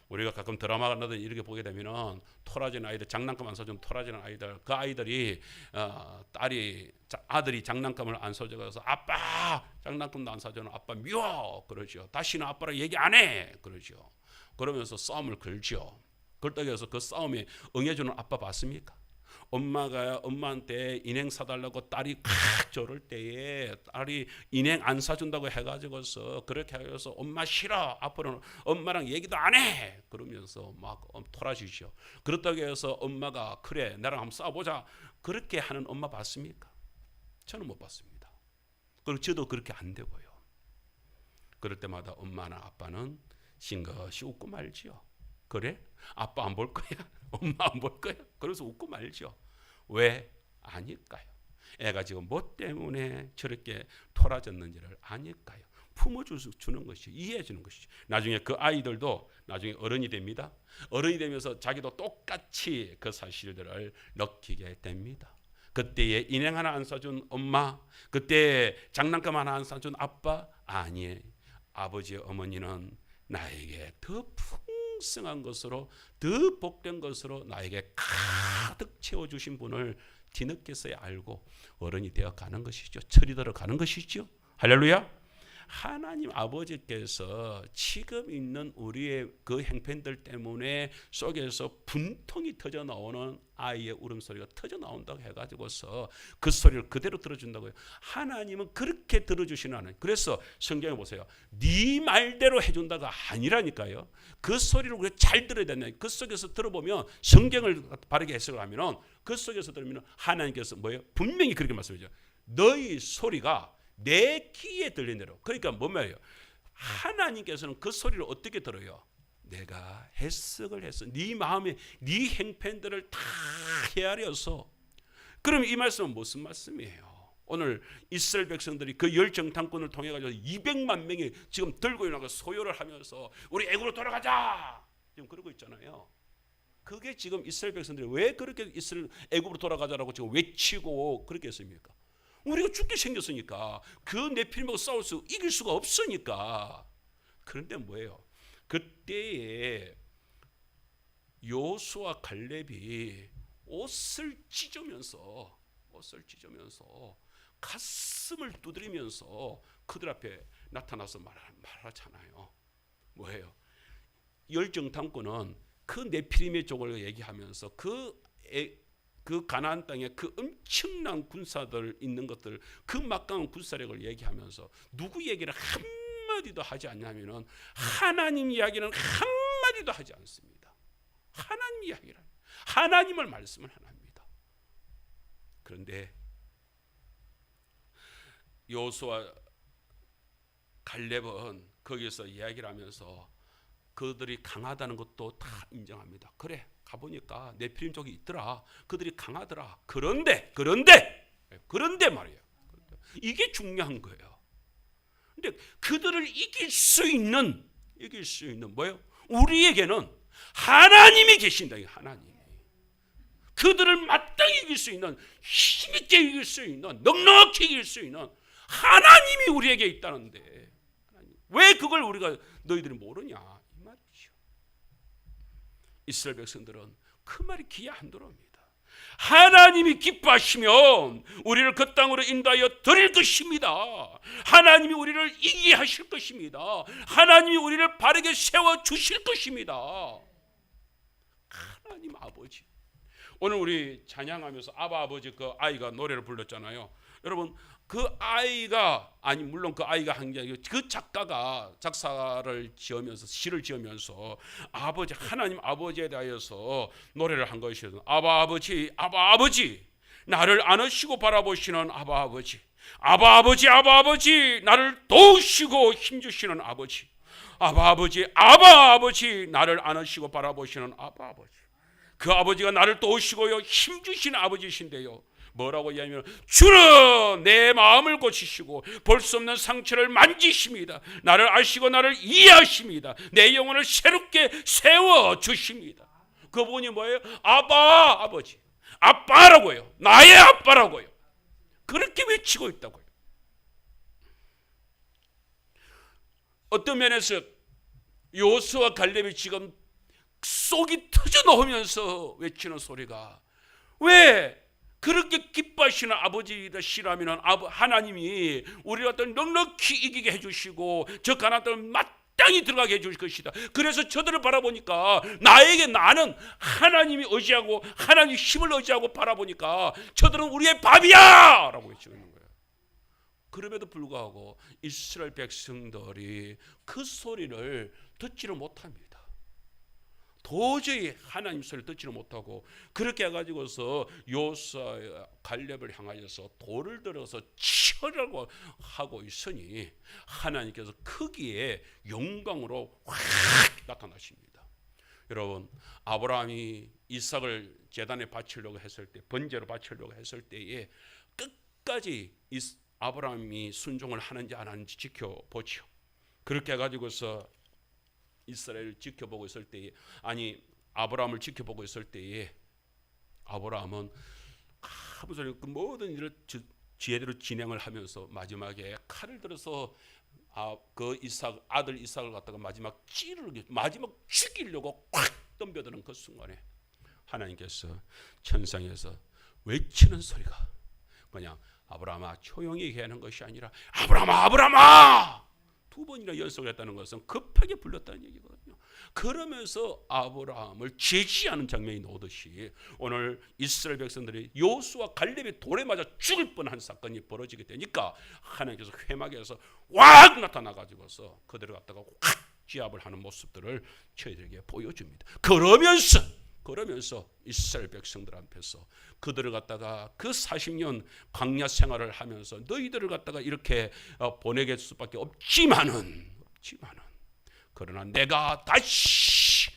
우리가 가끔 드라마 나든 이렇게 보게 되면 토라진 아이들, 장난감 안 사주는 토라지는 아이들, 그 아이들이 아들이 장난감을 안 사줘서 아빠 장난감도 안 사주는 아빠 미워 그러죠. 다시는 아빠랑 얘기 안 해 그러죠. 그러면서 싸움을 걸죠. 그렇다고 해서 그 싸움에 응해주는 아빠 봤습니까? 엄마가 엄마한테 인행 사달라고 딸이 칵 저럴 때에 딸이 인행 안 사준다고 해가지고서 그렇게 해서 엄마 싫어, 앞으로는 엄마랑 얘기도 안 해 그러면서 막 토라지죠. 그렇다고 해서 엄마가 그래 나랑 한번 싸워보자 그렇게 하는 엄마 봤습니까? 저는 못 봤습니다. 그리고 저도 그렇게 안 되고요. 그럴 때마다 엄마나 아빠는 싱긋이 웃고 말지요. 그래? 아빠 안 볼 거야? 엄마 안 볼 거야? 그래서 웃고 말죠. 왜? 아니까요. 애가 지금 뭐 때문에 저렇게 토라졌는지를 아니까요. 품어주는 것이, 이해해 주는 것이죠. 나중에 그 아이들도 나중에 어른이 됩니다. 어른이 되면서 자기도 똑같이 그 사실들을 느끼게 됩니다. 그때에 인행 하나 안 사준 엄마, 그때 장난감 하나 안 사준 아빠, 아니에요. 아버지 어머니는 나에게 더 풍성한 것으로, 더 복된 것으로 나에게 가득 채워주신 분을 뒤늦게서야 알고 어른이 되어 가는 것이죠. 철이 들어 가는 것이죠. 할렐루야. 하나님 아버지께서 지금 있는 우리의 그 행편들 때문에 속에서 분통이 터져 나오는 아이의 울음소리가 터져 나온다고 해가지고서 그 소리를 그대로 들어준다고요. 하나님은 그렇게 들어주시는 하나님. 그래서 성경에 보세요. 네 말대로 해준다가 아니라니까요. 그 소리를 우리가 잘 들어야 된다. 그 속에서 들어보면 성경을 바르게 해석을 하면 그 속에서 들으면 하나님께서 뭐예요? 분명히 그렇게 말씀하죠. 너희 소리가 내 귀에 들린 대로. 그러니까 뭔 말이에요? 하나님께서는 그 소리를 어떻게 들어요? 내가 해석을 해서 네 마음에 네 행편들을 다 헤아려서. 그럼 이 말씀은 무슨 말씀이에요? 오늘 이스라엘 백성들이 그 열정탐꾼을 통해 가지고 200만 명이 지금 들고 일어나서 소요를 하면서 우리 애굽으로 돌아가자 지금 그러고 있잖아요. 그게 지금 이스라엘 백성들이 왜 그렇게 애굽으로 돌아가자라고 지금 외치고 그렇게 했습니까? 우리가 죽게 생겼으니까, 그 네필림하고 싸울 수 이길 수가 없으니까. 그런데 뭐예요? 그때에 여호수아 칼렙이 옷을 찢으면서 가슴을 두드리면서 그들 앞에 나타나서 말하잖아요. 뭐예요? 열정탐꾼은 그 네필림의 족을 얘기하면서 그 가나안 땅에 그 엄청난 군사들 있는 것들, 그 막강한 군사력을 얘기하면서 누구 얘기를 한마디도 하지 않냐면은 하나님 이야기는 한마디도 하지 않습니다. 하나님 이야기를, 하나님을 말씀을 안 합니다. 그런데 여호수아 갈렙은 거기서 이야기를 하면서 그들이 강하다는 것도 다 인정합니다. 그래, 가보니까 네피림족이 있더라. 그들이 강하더라. 그런데 말이에요. 이게 중요한 거예요. 근데 그들을 이길 수 있는 뭐예요? 우리에게는 하나님이 계신다. 하나님이 그들을 마땅히 이길 수 있는, 힘있게 이길 수 있는, 넉넉히 이길 수 있는 하나님이 우리에게 있다는데 왜 그걸 우리가 너희들이 모르냐 이 말이죠. 이스라엘 백성들은 그 말이 귀에 안 들어옵니다. 하나님이 기뻐하시면 우리를 그 땅으로 인도하여 드릴 것입니다. 하나님이 우리를 이기게 하실 것입니다. 하나님이 우리를 바르게 세워주실 것입니다. 하나님 아버지. 오늘 우리 찬양하면서 아바 아버지 그 아이가 노래를 불렀잖아요. 여러분 그 아이가, 아니 물론 그 아이가 한 게 아니고 그 작가가 작사를 지으면서 시를 지으면서 아버지, 하나님 아버지에 대하여서 노래를 한 것이어서 아바 아버지, 아바 아버지, 나를 안으시고 바라보시는 아바 아버지, 아바 아버지, 아바 아버지, 나를 도우시고 힘주시는 아버지, 아바 아버지, 아바 아버지, 나를 안으시고 바라보시는 아바 아버지. 그 아버지가 나를 도우시고요 힘주시는 아버지신데요, 뭐라고 이야기하면 주는 내 마음을 고치시고 볼 수 없는 상처를 만지십니다. 나를 아시고 나를 이해하십니다. 내 영혼을 새롭게 세워주십니다. 그분이 뭐예요? 아바 아버지, 아빠라고요. 나의 아빠라고요. 그렇게 외치고 있다고요. 어떤 면에서 여호수아 갈렙이 지금 속이 터져 나오면서 외치는 소리가, 왜 그렇게 기뻐하시는 아버지시라면 하나님이 우리를 어떤 넉넉히 이기게 해주시고 저 가나안을 마땅히 들어가게 해줄 것이다. 그래서 저들을 바라보니까 나는 하나님이 의지하고 하나님 힘을 의지하고 바라보니까 저들은 우리의 밥이야 라고 외치고 있는 거예요. 그럼에도 불구하고 이스라엘 백성들이 그 소리를 듣지를 못합니다. 도저히 하나님 소리를 듣지를 못하고 그렇게 해가지고서 여호수아 갈렙을 향하여서 돌을 들어서 치라고 하고 있으니 하나님께서 크기에 영광으로 확 나타나십니다. 여러분, 아브라함이 이삭을 제단에 바치려고 했을 때, 번제로 바치려고 했을 때에 끝까지 아브라함이 순종을 하는지 안 하는지 지켜보죠. 그렇게 해가지고서 이스라엘을 지켜보고 있을 때에, 아니 아브라함을 지켜보고 있을 때에 아브라함은 그 모든 일을 지혜대로 진행을 하면서 마지막에 칼을 들어서 그 아들 이삭을 갖다가 마지막 죽이려고 꽉 덤벼드는 그 순간에 하나님께서 천상에서 외치는 소리가 그냥 아브라함아 조용히 하는 것이 아니라 아브라함아 아브라함아 두 번이나 연속을 했다는 것은 급하게 불렀다는 얘기거든요. 그러면서 아브라함을 제지하는 장면이 나오듯이 오늘 이스라엘 백성들이 여호수아 갈렙이 돌에 맞아 죽을 뻔한 사건이 벌어지게 되니까 하나님께서 회막에서 확 나타나가지고서 그들을 갖다가 확 지압을 하는 모습들을 저희들에게 보여줍니다. 그러면서 이스라엘 백성들 앞에서 그들을 갖다가 그 40년 광야 생활을 하면서 너희들을 갖다가 이렇게 보내게 될 수밖에 없지만은 그러나 내가 다시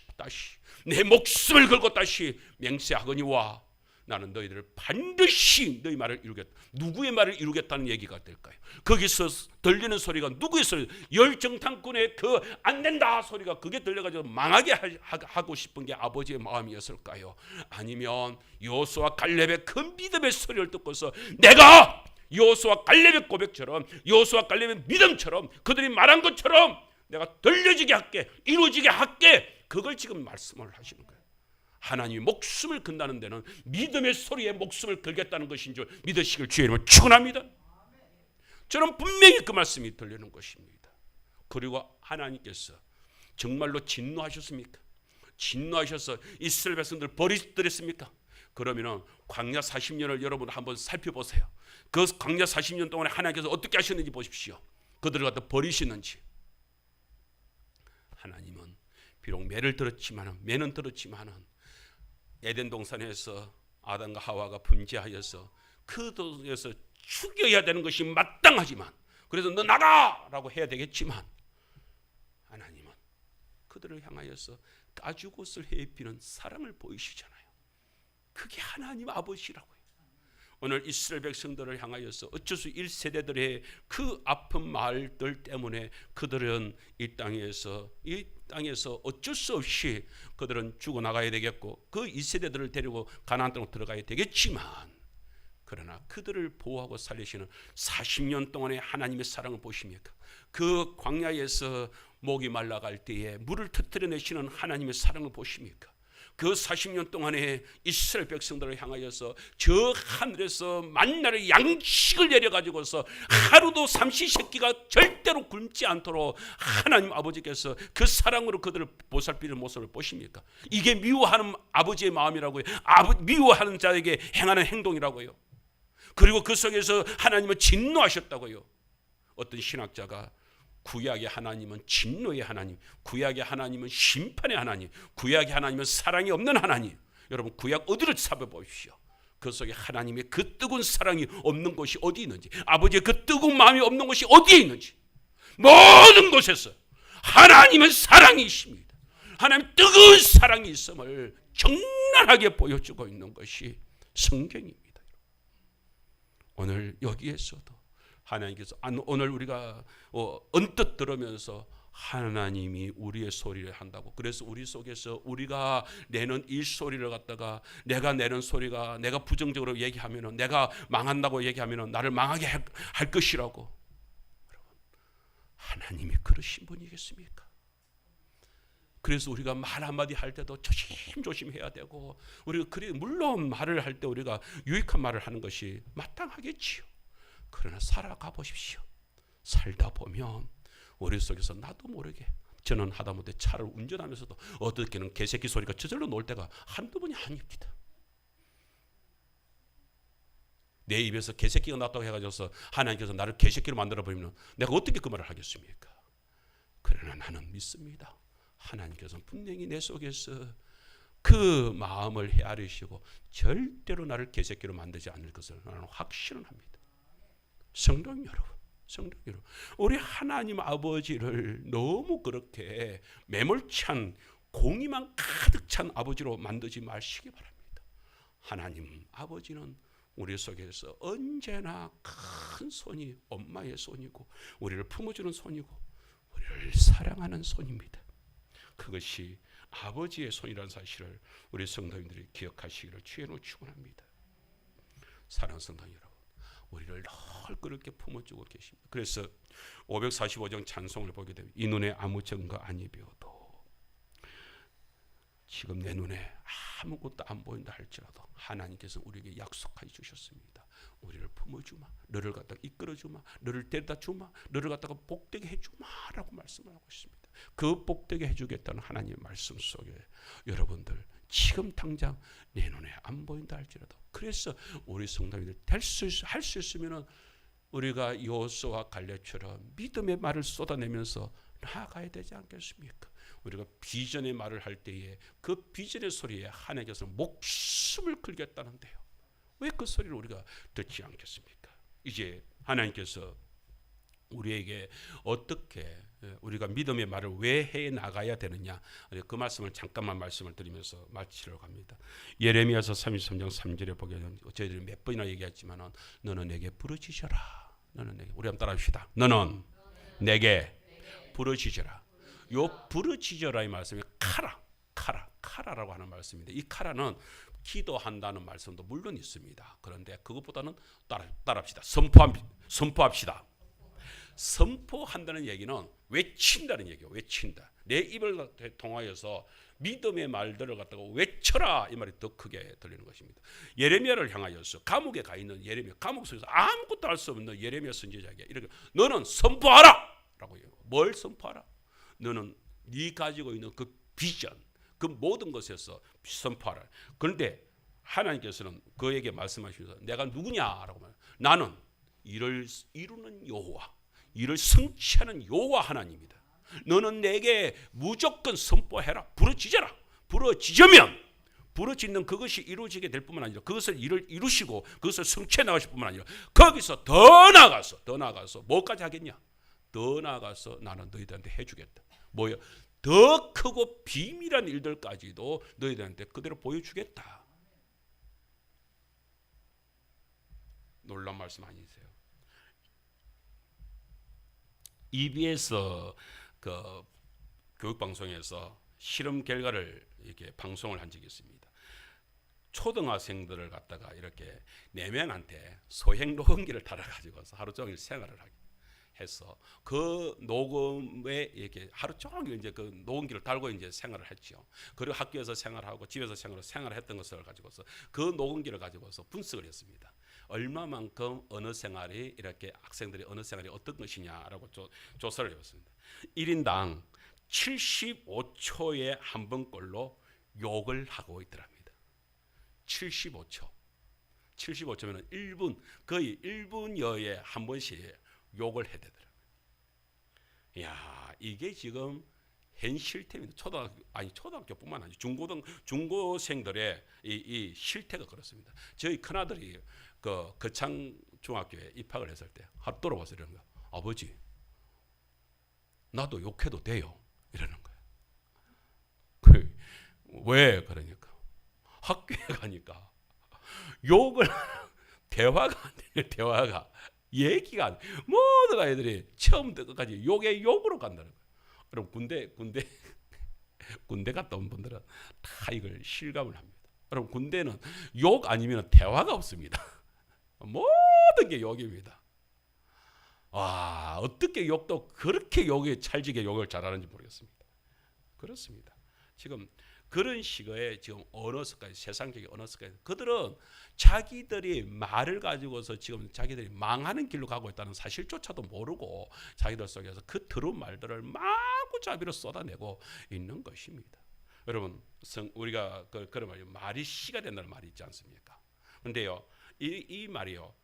내 목숨을 걸고 다시 맹세하거니와 나는 너희들을 반드시 너희 말을 이루겠다. 누구의 말을 이루겠다는 얘기가 될까요? 거기서 들리는 소리가 누구의 소리? 열정탐꾼의 그 안 된다 소리가 그게 들려가지고 망하게 하고 싶은 게 아버지의 마음이었을까요? 아니면 여호수아 갈렙의 그 믿음의 소리를 듣고서 내가 여호수아 갈렙의 고백처럼 여호수아 갈렙의 믿음처럼 그들이 말한 것처럼 내가 들려지게 할게, 이루어지게 할게, 그걸 지금 말씀을 하시는 거예요. 하나님이 목숨을 건다는 데는 믿음의 소리에 목숨을 걸겠다는 것인 줄 믿으시길 주의 이름으로 축원합니다. 저는 분명히 그 말씀이 들리는 것입니다. 그리고 하나님께서 정말로 진노하셨습니까? 진노하셔서 이스라엘 백성들 버리셨습니까? 그러면 광야 40년을 여러분 한번 살펴보세요. 그 광야 40년 동안에 하나님께서 어떻게 하셨는지 보십시오. 그들을 갖다 버리시는지. 하나님은 비록 매는 들었지만은 에덴 동산에서 아담과 하와가 범죄하여서 그 동에서 죽여야 되는 것이 마땅하지만, 그래서 너 나가라고 해야 되겠지만, 하나님은 그들을 향하여서 가죽옷을 해입히는 사랑을 보이시잖아요. 그게 하나님 아버지라고요. 오늘 이스라엘 백성들을 향하여서 어쩔 수 1세대들의 그 아픈 말들 때문에 그들은 이 땅에서 어쩔 수 없이 그들은 죽어나가야 되겠고, 그 2세대들을 데리고 가나안 땅으로 들어가야 되겠지만, 그러나 그들을 보호하고 살리시는 40년 동안의 하나님의 사랑을 보십니까? 그 광야에서 목이 말라갈 때에 물을 터뜨려내시는 하나님의 사랑을 보십니까? 그 40년 동안에 이스라엘 백성들을 향하여서 저 하늘에서 만나를 양식을 내려가지고서 하루도 삼시세끼가 절대로 굶지 않도록 하나님 아버지께서 그 사랑으로 그들을 보살피는 모습을 보십니까? 이게 미워하는 아버지의 마음이라고요. 미워하는 자에게 행하는 행동이라고요. 그리고 그 속에서 하나님은 진노하셨다고요. 어떤 신학자가 구약의 하나님은 진노의 하나님, 구약의 하나님은 심판의 하나님, 구약의 하나님은 사랑이 없는 하나님. 여러분, 구약 어디를 살펴보십시오. 그 속에 하나님의 그 뜨거운 사랑이 없는 곳이 어디 있는지, 아버지의 그 뜨거운 마음이 없는 곳이 어디에 있는지, 모든 곳에서 하나님은 사랑이십니다. 하나님 뜨거운 사랑이 있음을 적나라하게 보여주고 있는 것이 성경입니다. 오늘 여기에서도 하나님께서 오늘 우리가 언뜻 들으면서 하나님이 우리의 소리를 한다고, 그래서 우리 속에서 우리가 내는 이 소리를 갖다가 내가 내는 소리가 내가 부정적으로 얘기하면은, 내가 망한다고 얘기하면은 나를 망하게 할 것이라고. 여러분, 하나님이 그러신 분이겠습니까? 그래서 우리가 말 한마디 할 때도 조심조심해야 되고, 우리가 물론 말을 할 때 우리가 유익한 말을 하는 것이 마땅하겠지요. 그러나 살아가 보십시오. 살다 보면 우리 속에서 나도 모르게, 저는 하다못해 차를 운전하면서도 어떻게는 개새끼 소리가 저절로 나올 때가 한두 번이 아닙니다. 내 입에서 개새끼가 났다고 해가지고서 하나님께서 나를 개새끼로 만들어버리면 내가 어떻게 그 말을 하겠습니까? 그러나 나는 믿습니다. 하나님께서는 분명히 내 속에서 그 마음을 헤아리시고 절대로 나를 개새끼로 만들지 않을 것을 나는 확신을 합니다. 성도 여러분, 우리 하나님 아버지를 너무 그렇게 매몰찬, 공의만 가득 찬 아버지로 만들지 마시기 바랍니다. 하나님 아버지는 우리 속에서 언제나 큰 손이 엄마의 손이고, 우리를 품어주는 손이고, 우리를 사랑하는 손입니다. 그것이 아버지의 손이라는 사실을 우리 성도님들이 기억하시기를 주의 이름으로 축원합니다. 사랑하는 성도 여러분, 우리를 늘 그렇게 품어주고 계십니다. 그래서 545장 찬송을 보게 되면, 이 눈에 아무 증거 아니 배워도, 지금 내 눈에 아무것도 안 보인다 할지라도 하나님께서 우리에게 약속해 주셨습니다. 우리를 품어주마, 너를 갖다가 이끌어주마, 너를 데려다 주마, 너를 갖다가 복되게 해주마라고 말씀을 하고 있습니다. 그 복되게 해주겠다는 하나님의 말씀 속에 여러분들 지금 당장 내 눈에 안 보인다 할지라도, 그래서 우리 성도님들 할 수 있으면 우리가 여호수아와 갈렙처럼 믿음의 말을 쏟아내면서 나아가야 되지 않겠습니까? 우리가 비전의 말을 할 때에 그 비전의 소리에 하나님께서 목숨을 걸겠다는데요, 왜 그 소리를 우리가 듣지 않겠습니까? 이제 하나님께서 우리에게 어떻게 우리가 믿음의 말을 왜 해 나가야 되느냐, 그 말씀을 잠깐만 말씀을 드리면서 마치려고 합니다. 예레미야서 33장 3절에 보게 되면, 저희들이 몇 번이나 얘기했지만은, 너는 내게 부르짖어라. 너는 내게, 우리 한번 따라합시다. 너는 내게 부르짖어라. 요 부르짖어라의 말씀이 카라라고 하는 말씀인데, 이 카라는 기도한다는 말씀도 물론 있습니다. 그런데 그것보다는 따라합시다. 선포합시다. 선포한다는 얘기는 외친다는 얘기예요. 외친다. 내 입을 통하여서 믿음의 말들을 갖다가 외쳐라, 이 말이 더 크게 들리는 것입니다. 예레미야를 향하여서 감옥에 가 있는 예레미야, 감옥 속에서 아무것도 할 수 없는 예레미야 선지자에게 이렇게, 너는 선포하라 라고 해요. 뭘 선포하라? 너는 네 가지고 있는 그 비전, 그 모든 것에서 선포하라. 그런데 하나님께서는 그에게 말씀하시면서, 내가 누구냐라고 말해요. 나는 이를 이루는 여호와, 이를 성취하는 여호와 하나님이다. 너는 내게 무조건 선포해라. 부르짖어라. 부르짖으면 부르짖는 그것이 이루어지게 될 뿐만 아니라 그것을 이루시고 그것을 성취해 나가실 뿐만 아니라 거기서 더 나가서 뭐까지 하겠냐? 더 나가서 나는 너희들한테 해주겠다. 뭐요? 더 크고 비밀한 일들까지도 너희들한테 그대로 보여주겠다. 놀라운 말씀 아니세요? EBS 그 교육방송에서 실험 결과를 이렇게 방송을 한 적이 있습니다. 초등학생들을 갖다가 이렇게 4명한테 소형 녹음기를 달아가지고서 하루 종일 생활을 하게 해서 그 녹음에 이렇게 하루 종일 이제 그 녹음기를 달고 이제 생활을 했죠. 그리고 학교에서 생활하고 집에서 생활했던 것을 가지고서 그 녹음기를 가지고서 분석을 했습니다. 얼마만큼 언어 생활이 이렇게 학생들의 언어 생활이 어떤 것이냐라고 조사를 해봤습니다. 1인당 75초에 한 번꼴로 욕을 하고 있더랍니다. 75초. 75초면 1분, 거의 1분여에 한 번씩 욕을 해대더라고요. 이야, 이게 지금 현 실태입니다. 초등학교뿐만 아니라 중고생들의 이 실태가 그렇습니다. 저희 큰아들이 그 거창 중학교에 입학을 했을 때 하루 돌아와서 이러는 거야. 아버지, 나도 욕해도 돼요? 이러는 거예요. 왜 그러니까 학교에 가니까 욕을 대화가 안 되는 대화가 얘기가 안 돼. 모든 아이들이 처음부터 끝까지 욕으로 간다는 거예요. 그럼 군대 갔다 온 분들은 다 이걸 실감을 합니다. 여러분, 군대는 욕 아니면 대화가 없습니다. 모든 게 욕입니다. 와, 어떻게 욕도 그렇게 찰지게 욕을 잘하는지 모르겠습니다. 그렇습니다. 지금 그런 시기에 지금 언어 습관, 세상적인 언어 습관, 그들은 자기들이 말을 가지고서 지금 자기들이 망하는 길로 가고 있다는 사실조차도 모르고 자기들 속에서 그 더러운 말들을 마구잡이로 쏟아내고 있는 것입니다. 여러분, 우리가 그런 말이 씨가 된다는 말이 있지 않습니까? 그런데요, 이 말이요,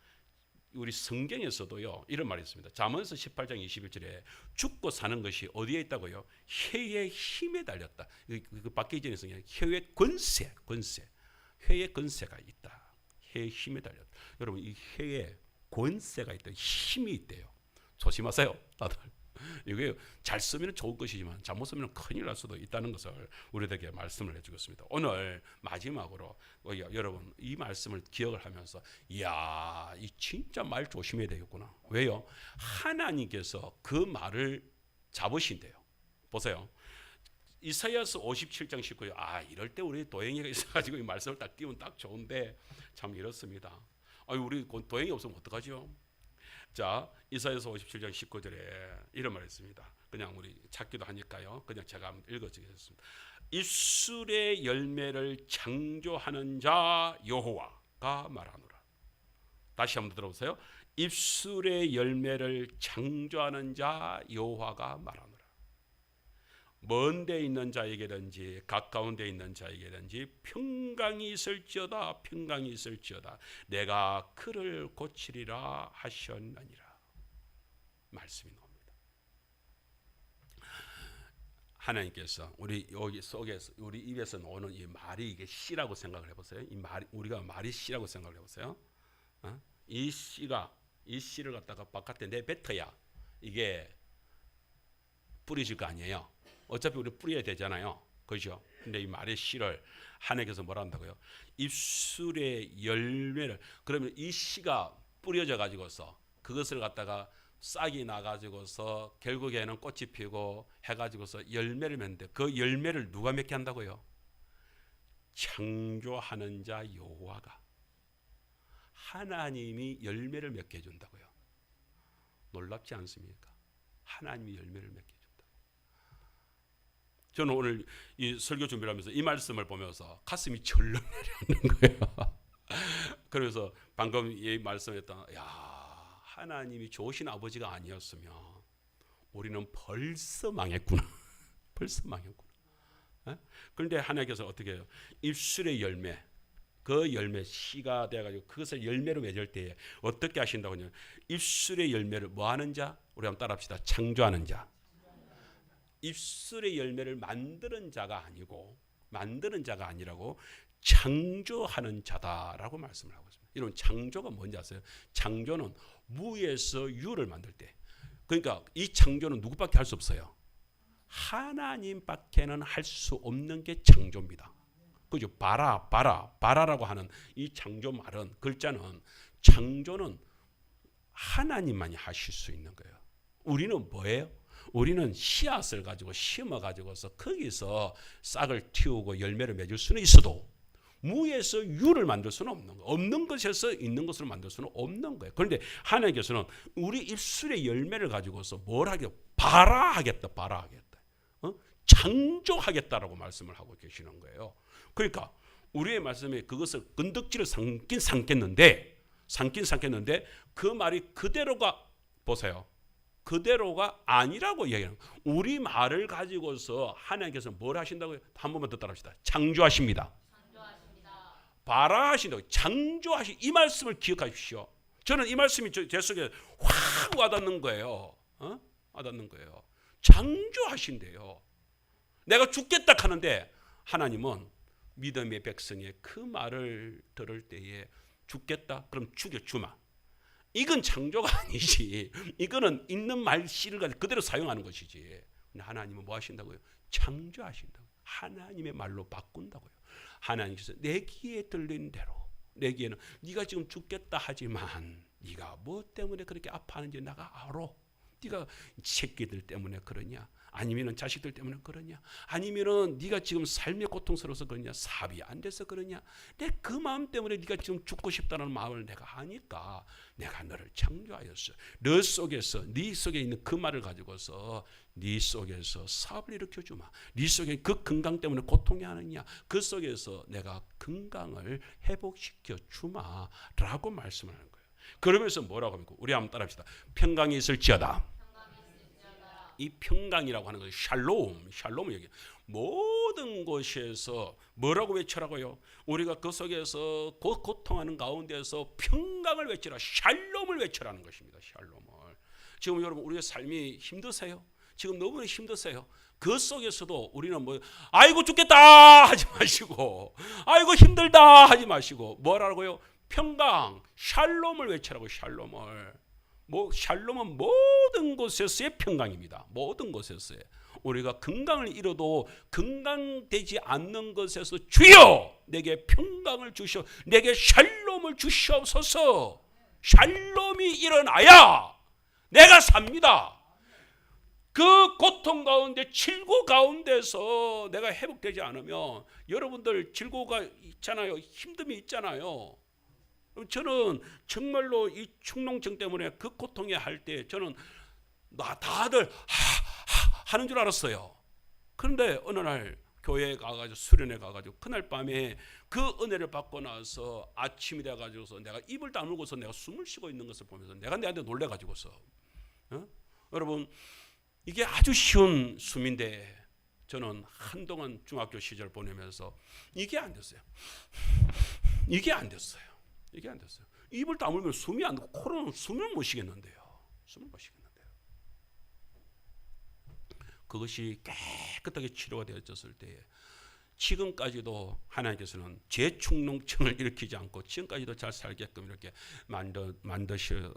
우리 성경에서도요 이런 말이 있습니다. 잠언서 18장 21절에 죽고 사는 것이 어디에 있다고요? 혀의 힘에 달렸다. 그 밖에 있는 성경 혀의 권세, 혀의 권세가 있다. 혀의 힘에 달렸다. 여러분, 이 혀에 권세가 있다, 힘이 있대요. 조심하세요, 다들. 이게 잘 쓰면 좋은 것이지만 잘못 쓰면 큰일 날 수도 있다는 것을 우리에게 말씀을 해주겠습니다. 오늘 마지막으로 여러분 이 말씀을 기억을 하면서 이야, 이 진짜 말 조심해야 되겠구나. 왜요? 하나님께서 그 말을 잡으신대요. 보세요. 이사야서 57장 19절. 이럴 때 우리 도행이가 있어가지고 이 말씀을 딱 띄우면 딱 좋은데 참 이렇습니다. 우리 도행이 없으면 어떡하죠? 자, 이사야서 57장 19절에 이런 말이 있습니다. 그냥 우리 찾기도 하니까요. 그냥 제가 한번 읽어드리겠습니다. 입술의 열매를 창조하는 자 여호와가 말하노라. 다시 한번 들어보세요. 입술의 열매를 창조하는 자 여호와가 말하노라. 먼 데 있는 자에게든지 가까운 데 있는 자에게든지 평강이 있을지어다 내가 그를 고치리라 하셨느니라. 말씀이 나옵니다. 하나님께서 우리 여기 속에서 우리 입에서 나오는 이 말이 이게 씨라고 생각을 해보세요. 이 말이 우리가 말이 씨라고 생각을 해보세요. 이 씨를 갖다가 바깥에 내뱉어야 이게 뿌려질 거 아니에요. 어차피 우리 뿌려야 되잖아요. 그렇죠? 근데 이 말의 씨를 하나님께서 뭐라 한다고요? 입술의 열매를. 그러면 이 씨가 뿌려져 가지고서 그것을 갖다가 싹이 나 가지고서 결국에는 꽃이 피고 해 가지고서 열매를 맺는데 그 열매를 누가 맺게 한다고요? 창조하는 자 여호와가, 하나님이 열매를 맺게 해준다고요. 놀랍지 않습니까? 하나님이 열매를 맺게. 저는 오늘 이 설교 준비를 하면서 이 말씀을 보면서 가슴이 절렁 내려오는 거예요. 그래서 방금 이 말씀했던, 하나님이 좋으신 아버지가 아니었으면 우리는 벌써 망했구나. 벌써 망했구나. 그런데 하나님께서 어떻게 해요? 입술의 열매, 그 열매 씨가 돼가지고 그것을 열매로 맺을 때에 어떻게 하신다고요? 입술의 열매를 뭐 하는 자? 우리 한번 따라합시다. 창조하는 자. 입술의 열매를 만드는 자가 아니라고 창조하는 자다라고 말씀을 하고 있습니다. 이런 창조가 뭔지 아세요? 창조는 무에서 유를 만들 때, 그러니까 이 창조는 누구밖에 할 수 없어요. 하나님밖에는 할 수 없는 게 창조입니다. 그죠? 바라라고 하는 이 창조 말은, 글자는, 창조는 하나님만이 하실 수 있는 거예요. 우리는 뭐예요? 우리는 씨앗을 가지고 심어 가지고서 거기서 싹을 틔우고 열매를 맺을 수는 있어도 무에서 유를 만들 수는 없는 거예요. 없는 것에서 있는 것을 만들 수는 없는 거예요. 그런데 하나님께서는 우리 입술의 열매를 가지고서 뭘 하겠다? 바라하겠다. 창조하겠다라고 말씀을 하고 계시는 거예요. 그러니까 우리의 말씀에 그것을 건덕지를 삼겠는데 그 말이 그대로가, 보세요, 그대로가 아니라고 이야기하는 거예요. 우리 말을 가지고서 하나님께서 뭘 하신다고요? 한 번만 더 따라합시다. 창조하십니다. 바라하신다고, 이 말씀을 기억하십시오. 저는 이 말씀이 제 속에 확 와닿는 거예요. 와닿는 거예요. 창조하신대요. 내가 죽겠다 하는데 하나님은 믿음의 백성의 그 말을 들을 때에 죽겠다? 그럼 죽여주마. 이건 창조가 아니지. 이거는 있는 말씨를 가지고 그대로 사용하는 것이지. 근데 하나님은 뭐 하신다고요? 창조하신다고요. 하나님의 말로 바꾼다고요. 하나님께서 내 귀에 들린 대로, 내 귀에는 네가 지금 죽겠다 하지만 네가 뭐 때문에 그렇게 아파하는지 내가 알아. 네가 새끼들 때문에 그러냐? 아니면은 자식들 때문에 그러냐? 아니면은 네가 지금 삶이 고통스러워서 그러냐? 사업이 안 돼서 그러냐? 내 그 마음 때문에 네가 지금 죽고 싶다는 마음을 내가 아니까 내가 너를 창조하였어. 너 속에서, 네 속에 있는 그 말을 가지고서 네 속에서 사업을 일으켜 주마. 네 속에 그 건강 때문에 고통이 하느냐? 그 속에서 내가 건강을 회복시켜 주마라고 말씀을 하는 거예요. 그러면서 뭐라고 합니까? 우리 한번 따라합시다. 평강이 있을지어다. 이 평강이라고 하는 것은 샬롬을 얘기해요. 모든 곳에서 뭐라고 외치라고요? 우리가 그 속에서 고통하는 가운데서 평강을 외치라, 샬롬을 외치라는 것입니다. 샬롬을. 지금 여러분 우리의 삶이 힘드세요? 지금 너무 힘드세요? 그 속에서도 우리는 뭐 아이고 죽겠다 하지 마시고, 아이고 힘들다 하지 마시고, 뭐라고요? 평강, 샬롬을 외치라고. 샬롬을. 샬롬은 모든 곳에서의 평강입니다. 모든 곳에서의. 우리가 건강을 잃어도 건강되지 않는 것에서 주여 내게 평강을 주시오, 내게 샬롬을 주시옵소서. 샬롬이 일어나야 내가 삽니다. 그 고통 가운데, 질고 가운데서 내가 회복되지 않으면, 여러분들 질고가 있잖아요. 힘듦이 있잖아요. 저는 정말로 이 축농증 때문에 그 고통에 할 때 저는 다들 하는 줄 알았어요. 그런데 어느 날 교회에 가가지고 수련회 가가지고 그날 밤에 그 은혜를 받고 나서 아침이 돼가지고서 내가 입을 다물고서 내가 숨을 쉬고 있는 것을 보면서 내가 내한테 놀래가지고서, 여러분 이게 아주 쉬운 숨인데 저는 한동안 중학교 시절 보내면서 이게 안 됐어요. 입을 다물면 숨이 안 되고 코로는 숨을 못 쉬겠는데요. 그것이 깨끗하게 치료가 되어졌을 때에 지금까지도 하나님께서는 재축농증을 일으키지 않고 지금까지도 잘 살게끔 이렇게 만드셔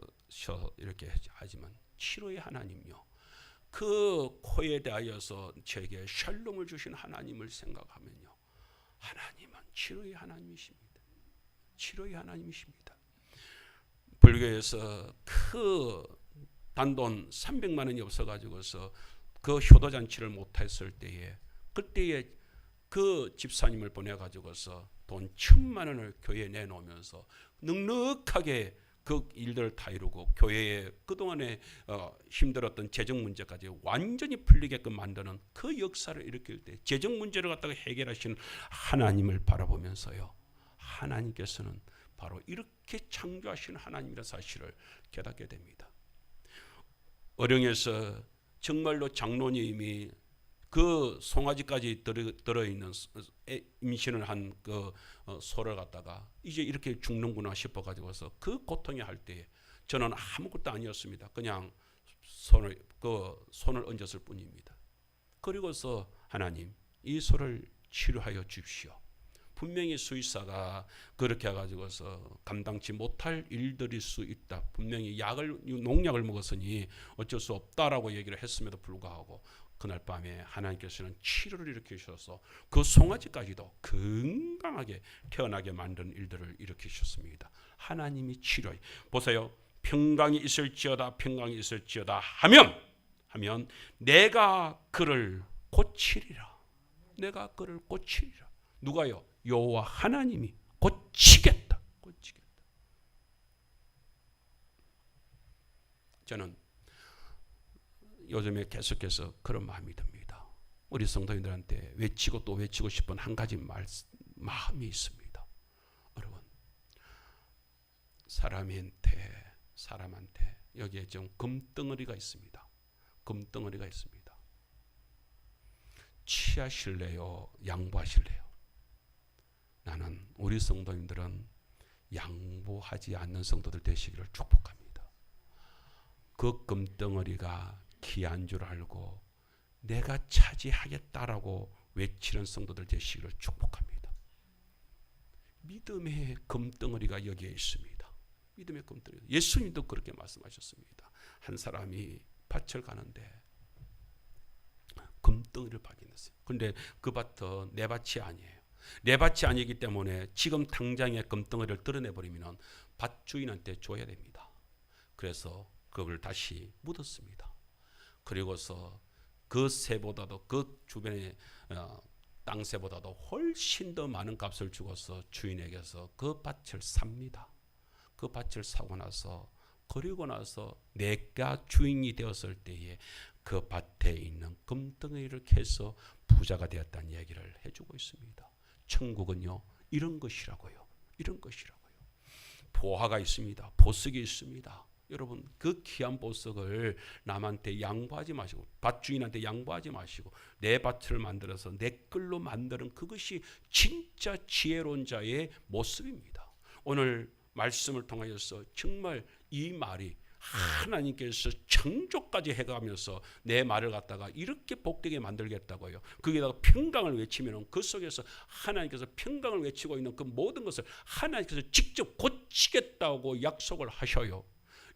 이렇게 하지만, 치료의 하나님요, 그 코에 대하여서 제게 샬롬을 주신 하나님을 생각하면요, 하나님은 치료의 하나님이십니다. 불교에서 그 단돈 300만 원이 없어가지고서 그 효도잔치를 못했을 때에, 그때에 그 집사님을 보내가지고서 돈 1000만 원을 교회에 내놓으면서 넉넉하게 그 일들을 다 이루고 교회에 그동안에 힘들었던 재정 문제까지 완전히 풀리게끔 만드는 그 역사를 일으킬 때, 재정 문제를 갖다가 해결하시는 하나님을 바라보면서요, 하나님께서는 바로 이렇게 창조하시는 하나님이라는 사실을 깨닫게 됩니다. 어령에서 정말로 장로님이 그 송아지까지 들어있는 임신을 한 그 소를 갖다가 이제 이렇게 죽는구나 싶어가지고서 그 고통에 할 때에 저는 아무것도 아니었습니다. 그냥 손을 얹었을 뿐입니다. 그리고서 하나님 이 소를 치료하여 주십시오. 분명히 수의사가 그렇게 해가지고서 감당치 못할 일들일 수 있다. 분명히 농약을 먹었으니 어쩔 수 없다라고 얘기를 했음에도 불구하고 그날 밤에 하나님께서는 치료를 일으키셔서 그 송아지까지도 건강하게 태어나게 만든 일들을 일으키셨습니다. 하나님이 치료해. 보세요. 평강이 있을지어다 평강이 있을지어다 하면 내가 그를 고치리라. 내가 그를 고치리라. 누가요? 여호와 하나님이 고치겠다. 저는 요즘에 계속해서 그런 마음이 듭니다. 우리 성도님들한테 외치고 또 외치고 싶은 한 가지 마음이 있습니다. 여러분, 사람한테 여기에 좀 금덩어리가 있습니다. 금덩어리가 있습니다. 취하실래요? 양보하실래요? 나는 우리 성도님들은 양보하지 않는 성도들 되시기를 축복합니다. 그 금덩어리가 귀한 줄 알고 내가 차지하겠다라고 외치는 성도들 되시기를 축복합니다. 믿음의 금덩어리가 여기에 있습니다. 믿음의 금덩어리. 예수님도 그렇게 말씀하셨습니다. 한 사람이 밭을 가는데 금덩어리를 발견했어요. 그런데 그 밭은 내 밭이 아니에요. 내 밭이 아니기 때문에 지금 당장에 금덩어리를 드러내버리면 밭 주인한테 줘야 됩니다. 그래서 그걸 다시 묻었습니다. 그리고서 그 새보다도 그 주변의 땅새보다도 훨씬 더 많은 값을 주고서 주인에게서 그 밭을 삽니다. 그 밭을 사고 나서 그리고 나서 내가 주인이 되었을 때에 그 밭에 있는 금덩어리를 캐서 부자가 되었다는 얘기를 해주고 있습니다. 천국은요 이런 것이라고요. 이런 것이라고요. 보화가 있습니다. 보석이 있습니다. 여러분 그 귀한 보석을 남한테 양보하지 마시고 밭주인한테 양보하지 마시고 내 밭을 만들어서 내 걸로 만드는 그것이 진짜 지혜로운 자의 모습입니다. 오늘 말씀을 통하여서 정말 이 말이 하나님께서 창조까지 해가면서 내 말을 갖다가 이렇게 복되게 만들겠다고요. 거기다가 평강을 외치면 그 속에서 하나님께서 평강을 외치고 있는 그 모든 것을 하나님께서 직접 고치겠다고 약속을 하셔요.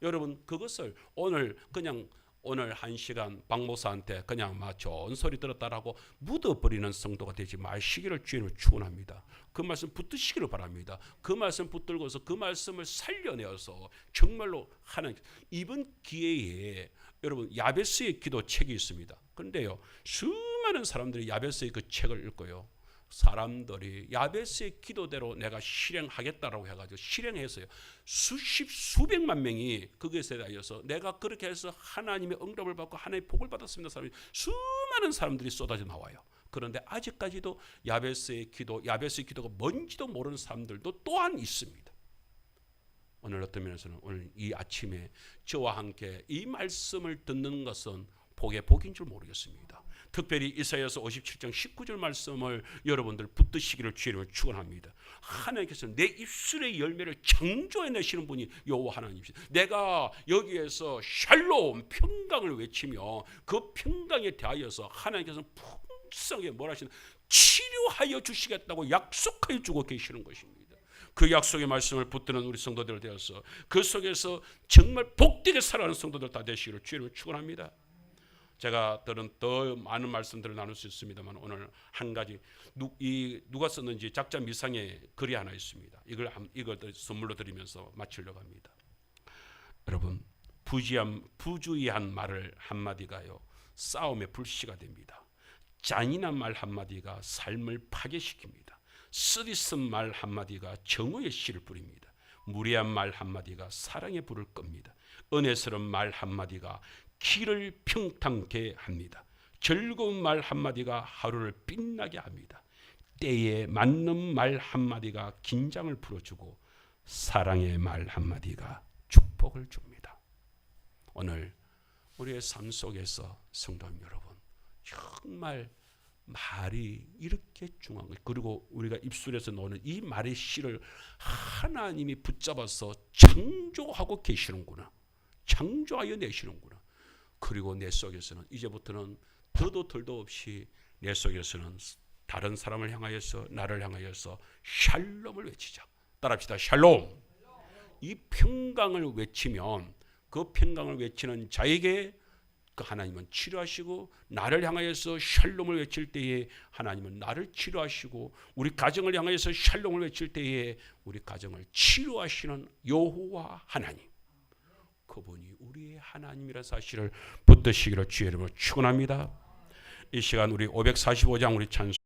여러분 그것을 오늘 한 시간 박 목사한테 그냥 막 좋은 소리 들었다라고 묻어버리는 성도가 되지 마시기를 주님을 축원합니다. 그 말씀 붙드시기를 바랍니다. 그 말씀 붙들고서 그 말씀을 살려내어서 정말로 하나님 이번 기회에 여러분 야베스의 기도 책이 있습니다. 그런데요 수많은 사람들이 야베스의 그 책을 읽고요. 사람들이 야베스의 기도대로 내가 실행하겠다라고 해가지고 실행했어요. 수백만 명이 그것에 대해서 내가 그렇게 해서 하나님의 응답을 받고 하나님의 복을 받았습니다. 수많은 사람들이 쏟아져 나와요. 그런데 아직까지도 야베스의 기도가 뭔지도 모르는 사람들도 또한 있습니다. 오늘 어떤 면에서는 오늘 이 아침에 저와 함께 이 말씀을 듣는 것은 복의 복인 줄 모르겠습니다. 특별히 이사야서 57장 19절 말씀을 여러분들 붙드시기를 주님을 축원합니다. 하나님께서 내 입술의 열매를 창조해내시는 분이 여호와 하나님이시다. 내가 여기에서 샬롬 평강을 외치며 그 평강에 대하여서 하나님께서는 풍성하게 뭘 하시나 치료하여 주시겠다고 약속하여 주고 계시는 것입니다. 그 약속의 말씀을 붙드는 우리 성도들 되어서 그 속에서 정말 복되게 살아가는 성도들 다 되시기를 주님을 축원합니다. 제가 들은 더 많은 말씀들을 나눌 수 있습니다만 오늘 한 가지 누가 썼는지 작자 미상의 글이 하나 있습니다. 이걸 선물로 드리면서 마치려고 합니다. 여러분 부주의한 말을 한마디가요 싸움의 불씨가 됩니다. 잔인한 말 한마디가 삶을 파괴시킵니다. 쓰디쓴 말 한마디가 정오의 씨를 뿌립니다. 무례한 말 한마디가 사랑의 불을 끕니다. 은혜스러운 말 한마디가 길을 평탄케 합니다. 즐거운 말 한마디가 하루를 빛나게 합니다. 때에 맞는 말 한마디가 긴장을 풀어주고 사랑의 말 한마디가 축복을 줍니다. 오늘 우리의 삶 속에서 성도 여러분 정말 말이 이렇게 중요한 거예요. 그리고 우리가 입술에서 나오는 이 말의 씨를 하나님이 붙잡아서 창조하고 계시는구나. 창조하여 내시는구나. 그리고 내 속에서는 이제부터는 더도 덜도 없이 내 속에서는 다른 사람을 향하여서 나를 향하여서 샬롬을 외치자. 따라합시다. 샬롬. 이 평강을 외치면 그 평강을 외치는 자에게 그 하나님은 치료하시고, 나를 향하여서 샬롬을 외칠 때에 하나님은 나를 치료하시고, 우리 가정을 향하여서 샬롬을 외칠 때에 우리 가정을 치료하시는 여호와 하나님, 그분이 우리의 하나님이라는 사실을 붙드시기를 주의 이름으로 축원합니다. 이 시간 우리 545장 우리 찬송